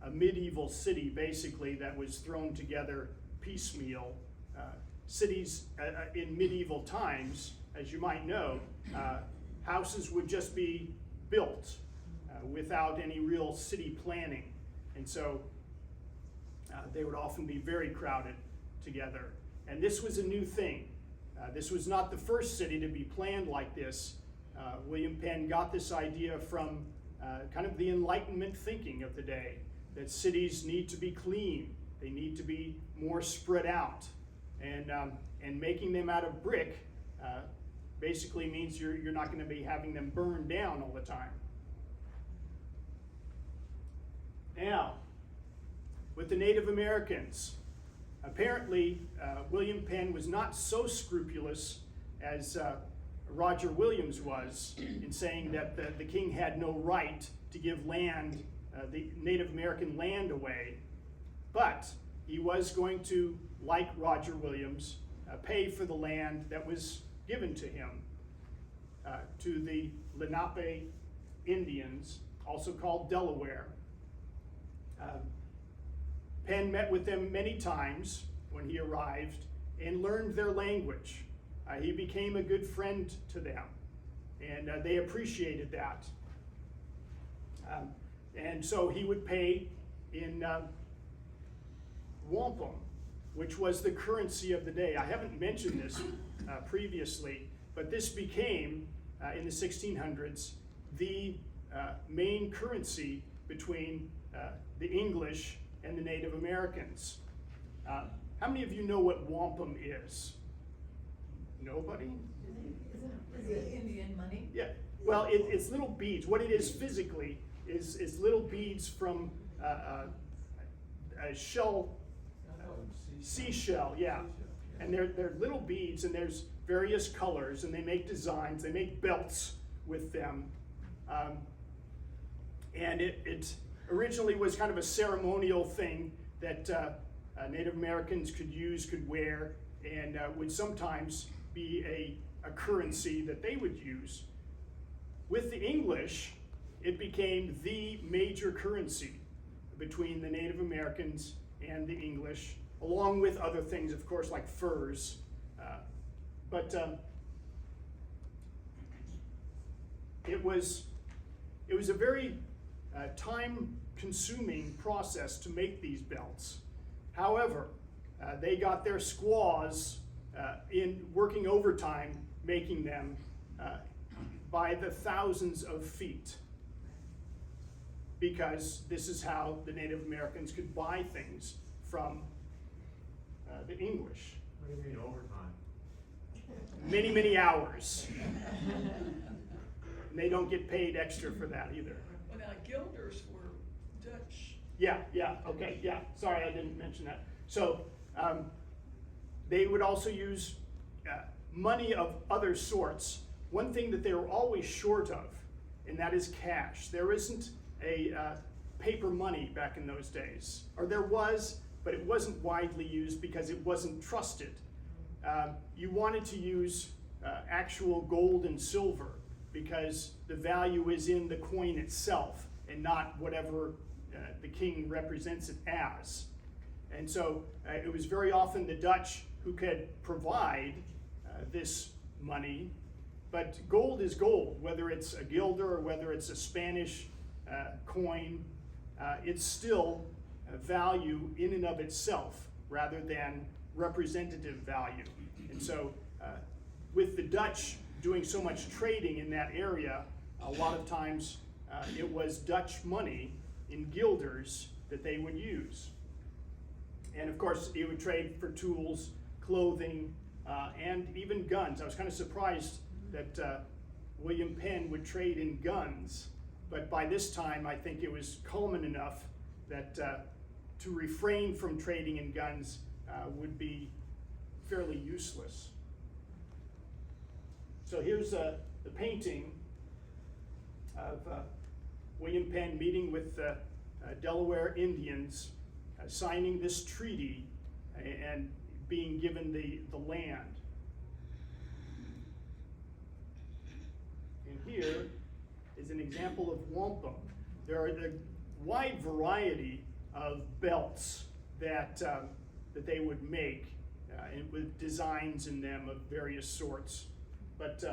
A medieval city, basically, that was thrown together piecemeal. Cities in medieval times, as you might know, houses would just be built without any real city planning. And so they would often be very crowded together. And this was a new thing. This was not the first city to be planned like this. William Penn got this idea from kind of the Enlightenment thinking of the day, that cities need to be clean, they need to be more spread out. And making them out of brick basically means you're not going to be having them burned down all the time. Now, with the Native Americans, apparently William Penn was not so scrupulous as Roger Williams was in saying that the king had no right to give land, the Native American land away, but he was going to, like Roger Williams, pay for the land that was given to him, to the Lenape Indians, also called Delaware. Penn met with them many times when he arrived and learned their language. He became a good friend to them, and they appreciated that. And so he would pay in wampum, which was the currency of the day. I haven't mentioned this previously, but this became, in the 1600s, the main currency between the English and the Native Americans. How many of you know what wampum is? Nobody?
Is it Indian money?
Yeah. Well, it's little beads. What it is physically is little beads from a shell, seashell, yeah. And they're little beads, and there's various colors, and they make designs. They make belts with them. And it originally was kind of a ceremonial thing that Native Americans could use, could wear, and would sometimes be a currency that they would use. With the English, it became the major currency between the Native Americans and the English, along with other things, of course, like furs. But it was a very time-consuming process to make these belts. However, they got their squaws in working overtime making them by the thousands of feet, because this is how the Native Americans could buy things from the English.
What do you mean overtime?
Many, many hours. And they don't get paid extra for that either.
Well, now, guilders were Dutch.
Yeah, okay, yeah. Sorry, I didn't mention that. So they would also use money of other sorts. One thing that they were always short of, and that is cash. There isn't a paper money back in those days. Or there was, but it wasn't widely used because it wasn't trusted. You wanted to use actual gold and silver because the value is in the coin itself and not whatever the king represents it as. And so it was very often the Dutch who could provide this money. But gold is gold, whether it's a guilder or whether it's a Spanish coin, it's still a value in and of itself rather than representative value. And so with the Dutch doing so much trading in that area, a lot of times it was Dutch money in guilders that they would use. And of course, it would trade for tools, clothing, and even guns. I was kind of surprised that William Penn would trade in guns, but by this time I think it was common enough that to refrain from trading in guns would be fairly useless. So here's the painting of William Penn meeting with Delaware Indians, signing this treaty and being given the land. And here is an example of wampum. There are a wide variety of belts that they would make with designs in them of various sorts. But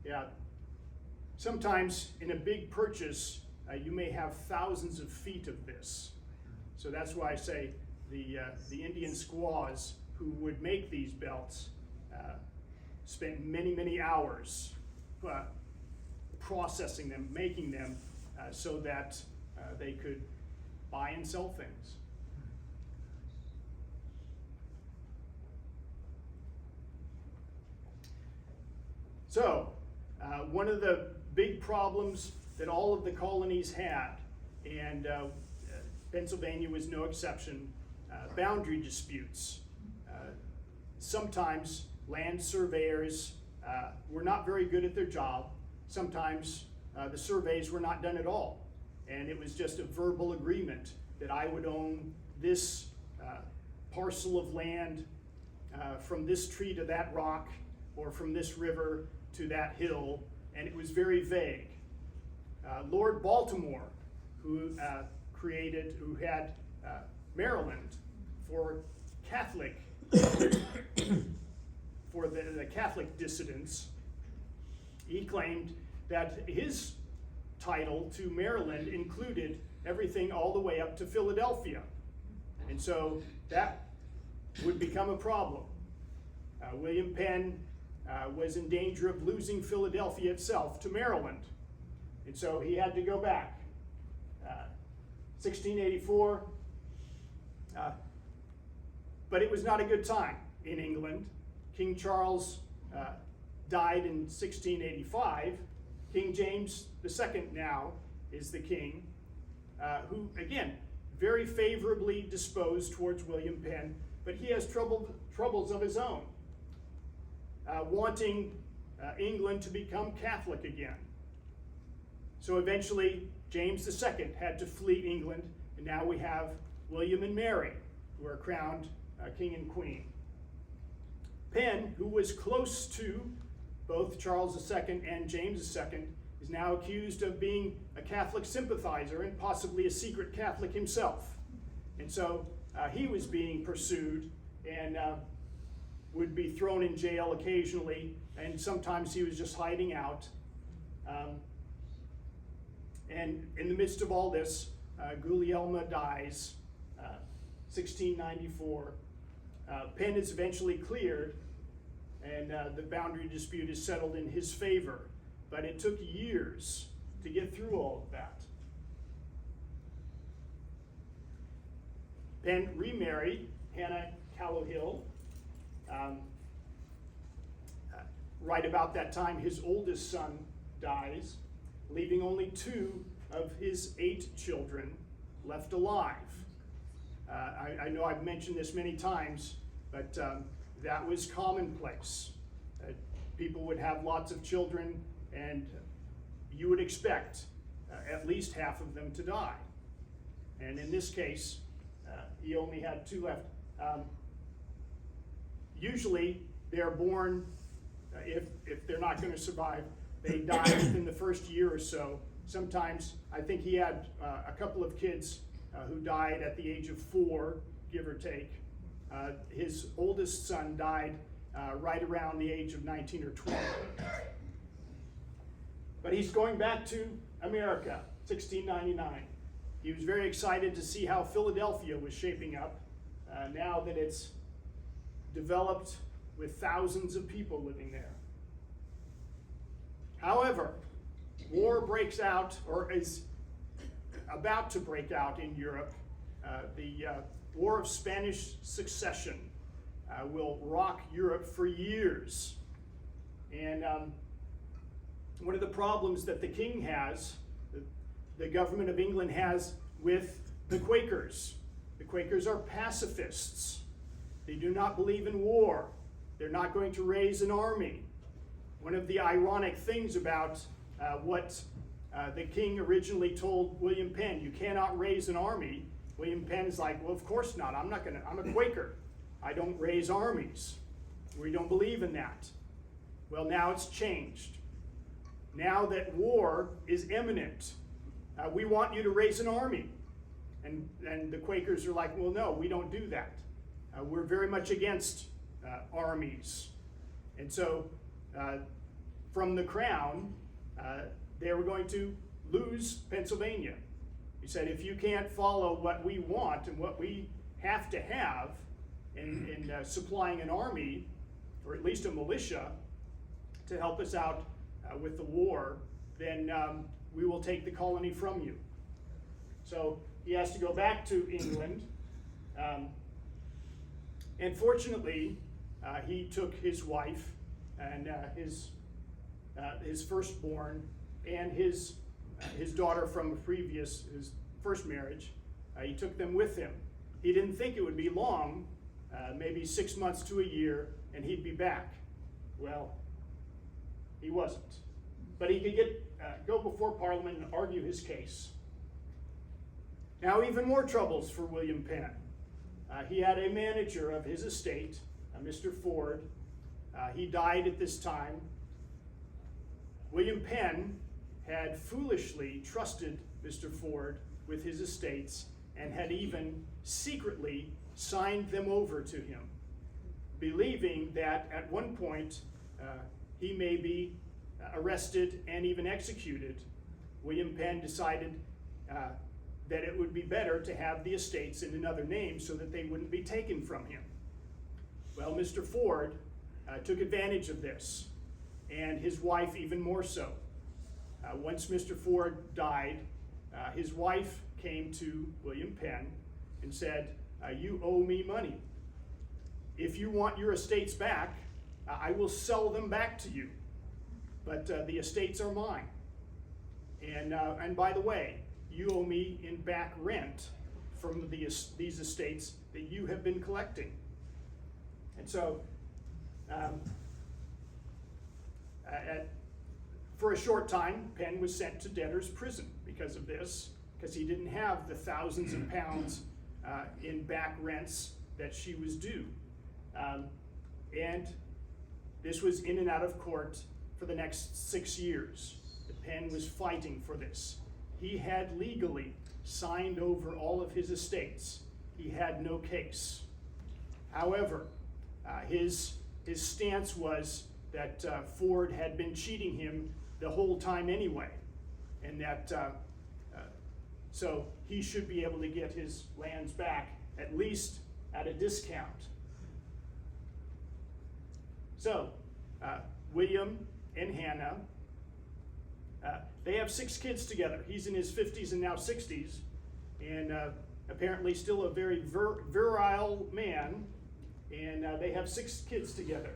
yeah, sometimes in a big purchase, you may have thousands of feet of this. So that's why I say the Indian squaws who would make these belts spent many, many hours processing them, making them so that they could buy and sell things. So, one of the big problems that all of the colonies had, and Pennsylvania was no exception, boundary disputes. Sometimes land surveyors were not very good at their job. Sometimes the surveys were not done at all. And it was just a verbal agreement that I would own this parcel of land from this tree to that rock, or from this river to that hill, and it was very vague. Lord Baltimore, who had Maryland for Catholic, for the Catholic dissidents, he claimed that his title to Maryland included everything all the way up to Philadelphia. And so that would become a problem. William Penn was in danger of losing Philadelphia itself to Maryland. And so he had to go back. 1684, but it was not a good time in England. King Charles died in 1685. King James II now is the king, who, again, very favorably disposed towards William Penn, but he has troubles of his own, wanting England to become Catholic again. So eventually, James II had to flee England, and now we have William and Mary, who are crowned king and queen. Penn, who was close to both Charles II and James II, is now accused of being a Catholic sympathizer and possibly a secret Catholic himself. And so he was being pursued and would be thrown in jail occasionally, and sometimes he was just hiding out. And in the midst of all this, Gulielma dies, 1694. Penn is eventually cleared, and the boundary dispute is settled in his favor. But it took years to get through all of that. Penn remarried Hannah Callowhill. Right about that time, his oldest son dies, leaving only 2 of his 8 children left alive. I know I've mentioned this many times, but that was commonplace. People would have lots of children, and you would expect at least half of them to die. And in this case, he only had 2 left. Usually, they're born, if they're not going to survive, they die within the first year or so. Sometimes, I think he had a couple of kids who died at the age of 4, give or take. His oldest son died right around the age of 19 or 20. But he's going back to America, 1699. He was very excited to see how Philadelphia was shaping up now that it's developed with thousands of people living there. However, war breaks out, or is about to break out in Europe. The War of Spanish Succession will rock Europe for years. And one of the problems that the king has, the government of England has with the Quakers. The Quakers are pacifists. They do not believe in war. They're not going to raise an army. One of the ironic things about what the king originally told William Penn, you cannot raise an army. William Penn is like, well, of course not. I'm a Quaker. I don't raise armies. We don't believe in that. Well, now it's changed. Now that war is imminent, we want you to raise an army. And the Quakers are like, well, no, we don't do that. We're very much against armies. And so from the crown, they were going to lose Pennsylvania. He said, if you can't follow what we want and what we have to have in supplying an army, or at least a militia, to help us out with the war, then we will take the colony from you. So he has to go back to England. And fortunately, he took his wife and his firstborn and his daughter from his first marriage. He took them with him. He didn't think it would be long, maybe 6 months to a year, and he'd be back. Well, he wasn't. But he could go before Parliament and argue his case. Now, even more troubles for William Penn. He had a manager of his estate, Mr. Ford. He died at this time. William Penn had foolishly trusted Mr. Ford with his estates and had even secretly signed them over to him, believing that at one point he may be arrested and even executed. William Penn decided that it would be better to have the estates in another name so that they wouldn't be taken from him. Well, Mr. Ford took advantage of this, and his wife even more so. Once Mr. Ford died, his wife came to William Penn and said, you owe me money. If you want your estates back, I will sell them back to you, but the estates are mine. And by the way, you owe me in back rent from these estates that you have been collecting. And so, for a short time, Penn was sent to debtor's prison because of this, because he didn't have the thousands of pounds in back rents that she was due. And this was in and out of court for the next 6 years. Penn was fighting for this. He had legally signed over all of his estates. He had no case. However, his stance was that Ford had been cheating him the whole time anyway, and that so he should be able to get his lands back, at least at a discount. So William and Hannah, they have 6 kids together. He's in his 50s and now 60s, and apparently still a very virile man, and they have 6 kids together.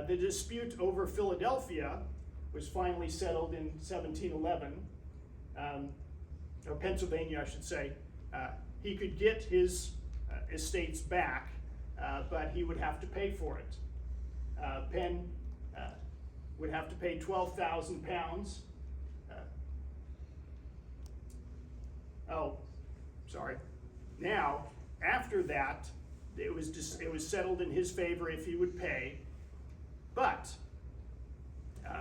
The dispute over Philadelphia was finally settled in 1711, or Pennsylvania, I should say. He could get his estates back, but he would have to pay for it. Penn would have to pay 12,000 pounds. Now, after that, it was settled in his favor if he would pay, but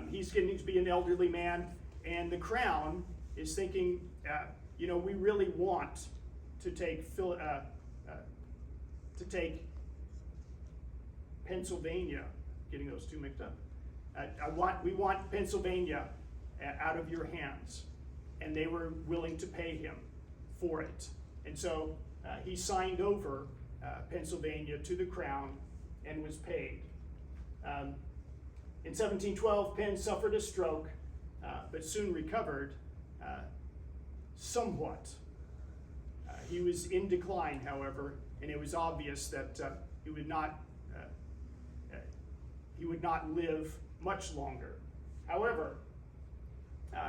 he's getting to be an elderly man, and the crown is thinking, we really want to take Pennsylvania, getting those two mixed up. We want Pennsylvania out of your hands. And they were willing to pay him for it. And so he signed over Pennsylvania to the crown and was paid. In 1712, Penn suffered a stroke, but soon recovered somewhat. He was in decline, however, and it was obvious that he would not live much longer. However,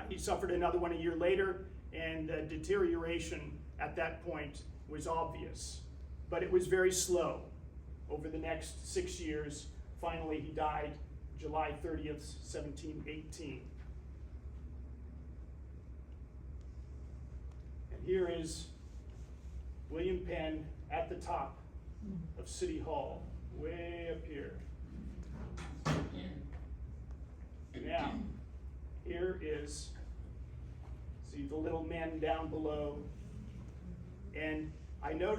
he suffered another one a year later, and deterioration at that point was obvious. But it was very slow. Over the next 6 years, finally he died July 30th, 1718. And here is William Penn at the top of City Hall, way up here. Now, here is, see the little men down below, and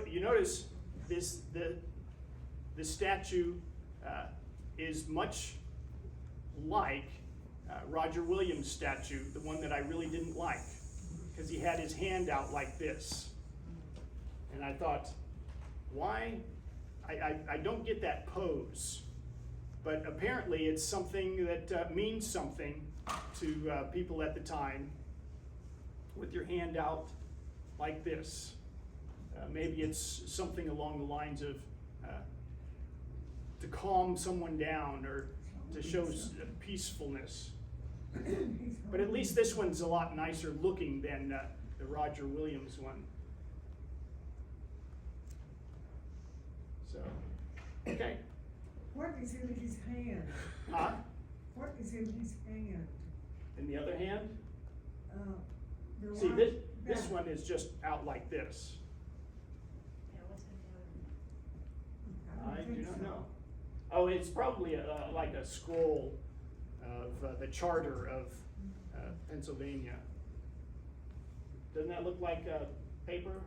you notice this the statue is much like Roger Williams' statue, the one that I really didn't like, because he had his hand out like this, and I thought, why? I don't get that pose, but apparently it's something that means something to people at the time, with your hand out like this. Maybe it's something along the lines of to calm someone down or to show peacefulness. But at least this one's a lot nicer looking than the Roger Williams one. So, okay.
What is in his hand?
Huh?
What is in his hand?
In the other hand,
The
see
one
this
back.
one is just out like this.
Yeah, what's in the other?
I
don't
do
think
not
so.
know. Oh, it's probably like a scroll of the charter of Pennsylvania. Doesn't that look like paper?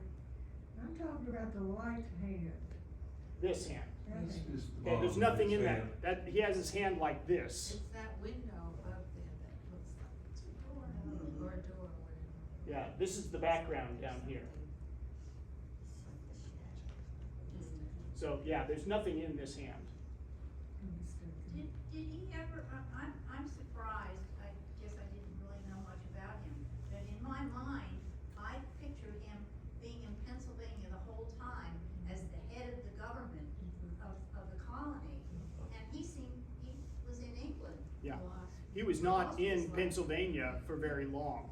I'm talking about the right hand.
This hand.
That
This
hand.
is the
Okay, there's
bottom of
nothing
his
in
hand.
that. He has his hand like this.
It's that window above there that looks like it's a door, or a door, or whatever.
Yeah, this is the background down here. So yeah, there's nothing in this hand.
Understood.
Did he ever, I'm surprised, I guess I didn't really know much about him, but in my mind, I pictured him being in Pennsylvania the whole time as the head of the government of the colony, and he was in England.
Yeah.
a lot.
He was not in Pennsylvania for very long.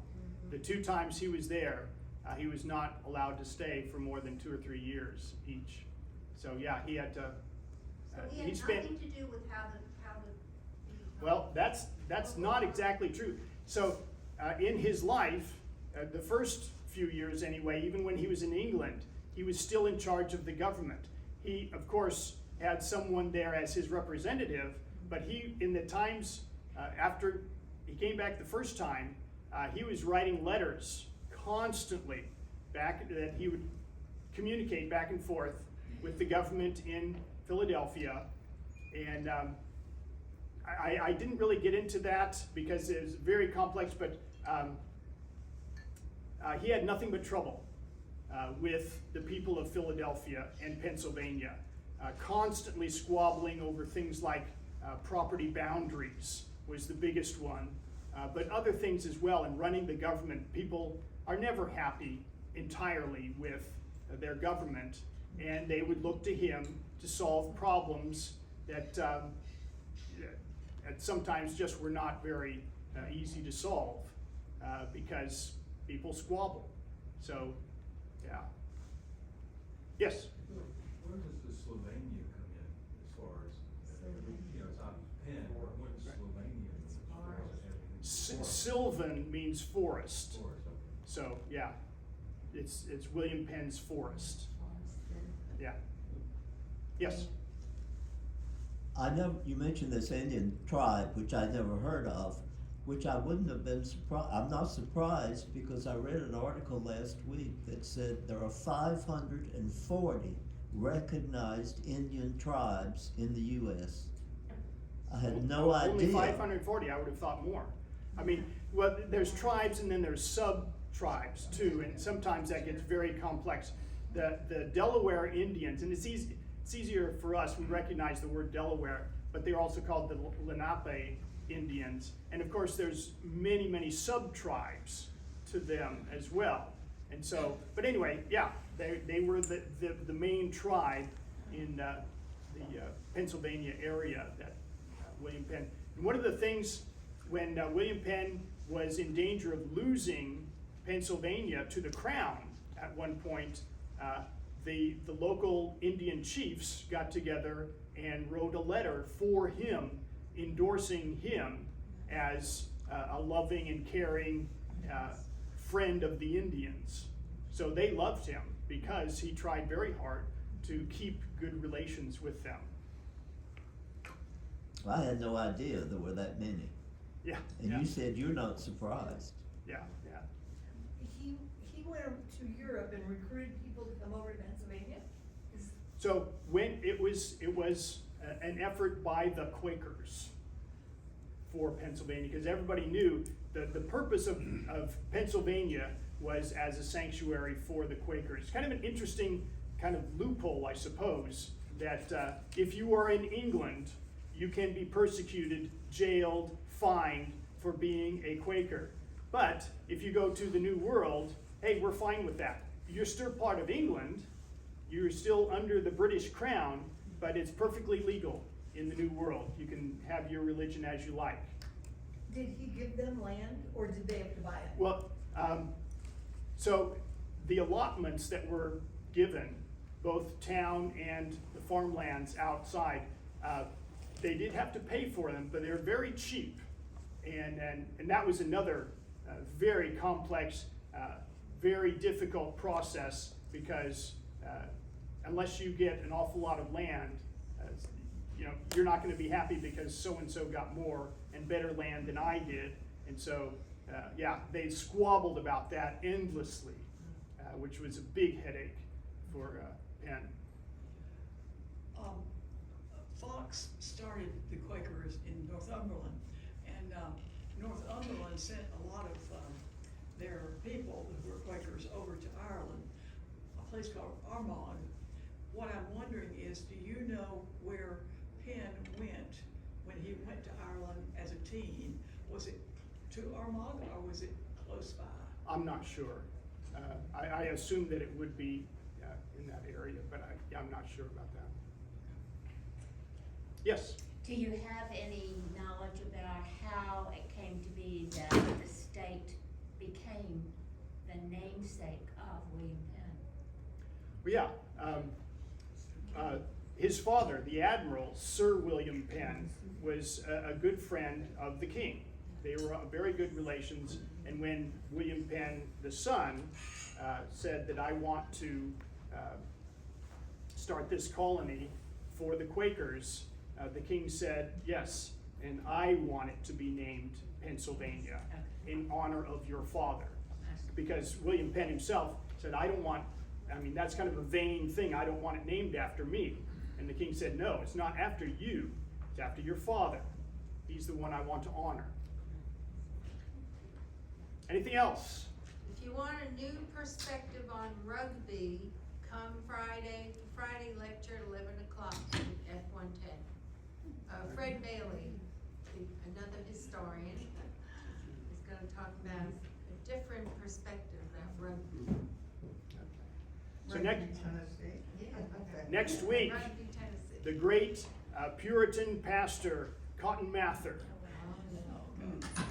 The 2 times he was there, he was not allowed to stay for more than 2 or 3 years each. So yeah, he had to.
So he
he
had
spent.
nothing to do with how the.
Well, that's not exactly true. So in his life, the first few years anyway, even when he was in England, he was still in charge of the government. He, of course, had someone there as his representative, but he, in the times after he came back the first time, he was writing letters constantly that he would communicate back and forth with the government in Philadelphia. And I didn't really get into that because it was very complex, but he had nothing but trouble with the people of Philadelphia and Pennsylvania, constantly squabbling over things like property boundaries was the biggest one, but other things as well. In running the government, people are never happy entirely with their government, and they would look to him to solve problems that sometimes just were not very easy to solve because people squabble. So, yeah. Yes?
Where does the Slovenia come in as far as, it's on Penn, what is Slovenia?
Sylvan means forest.
Forest, okay.
So, yeah, it's William Penn's forest. Yeah. Yes?
You mentioned this Indian tribe, which I never heard of, which I wouldn't have been surprised. I'm not surprised because I read an article last week that said there are 540 recognized Indian tribes in the US. I had no idea.
Only 540, I would have thought more. I mean, well, there's tribes and then there's sub-tribes too, and sometimes that gets very complex. The Delaware Indians, and it's easier for us, we recognize the word Delaware, but they're also called the Lenape Indians. And of course, there's many sub-tribes to them as well. And so, but anyway, yeah, they were the main tribe in the Pennsylvania area that William Penn. And one of the things when William Penn was in danger of losing Pennsylvania to the crown at one point, the local Indian chiefs got together and wrote a letter for him, endorsing him as a loving and caring friend of the Indians. So they loved him because he tried very hard to keep good relations with them.
I had no idea there were that many.
Yeah.
And
yeah,
you said you're not surprised.
yeah.
He went to Europe and recruited people to come over to Pennsylvania?
So when it was an effort by the Quakers for Pennsylvania, because everybody knew that the purpose of Pennsylvania was as a sanctuary for the Quakers. Kind of an interesting kind of loophole, I suppose, that if you are in England, you can be persecuted, jailed, fined for being a Quaker. But if you go to the New World, hey, we're fine with that. You're still part of England, you're still under the British crown, but it's perfectly legal in the New World. You can have your religion as you like.
Did he give them land, or did they have to buy it?
Well, so the allotments that were given, both town and the farmlands outside, they did have to pay for them, but they're very cheap. And that was another very complex, very difficult process, because unless you get an awful lot of land, you're not going to be happy because so-and-so got more and better land than I did. And so, they squabbled about that endlessly, which was a big headache for Penn.
Fox started the Quakers in Northumberland, and Northumberland sent a lot of their people who were Quakers over to Ireland, a place called Armagh. What I'm wondering is, do you know where Penn went when he went to Ireland as a teen? Was it to Armagh, or was it close by?
I'm not sure. I assume that it would be in that area, but I'm not sure about that. Yes?
Do you have any knowledge about how it came to be that the state became the namesake of William Penn?
Well, yeah. His father, the Admiral, Sir William Penn, was a good friend of the king. They were very good relations, and when William Penn, the son, said that I want to start this colony for the Quakers, the king said, yes, and I want it to be named Pennsylvania in honor of your father. Because William Penn himself said, that's kind of a vain thing, I don't want it named after me. And the king said, no, it's not after you, it's after your father. He's the one I want to honor. Anything else?
If you want a new perspective on rugby, come Friday lecture at 11 o'clock at 110. Fred Bailey, another historian, is going to talk about a different perspective of rugby.
So
Yeah.
next week,
Rugby, Tennessee.
the great Puritan pastor, Cotton Mather,
Oh, no.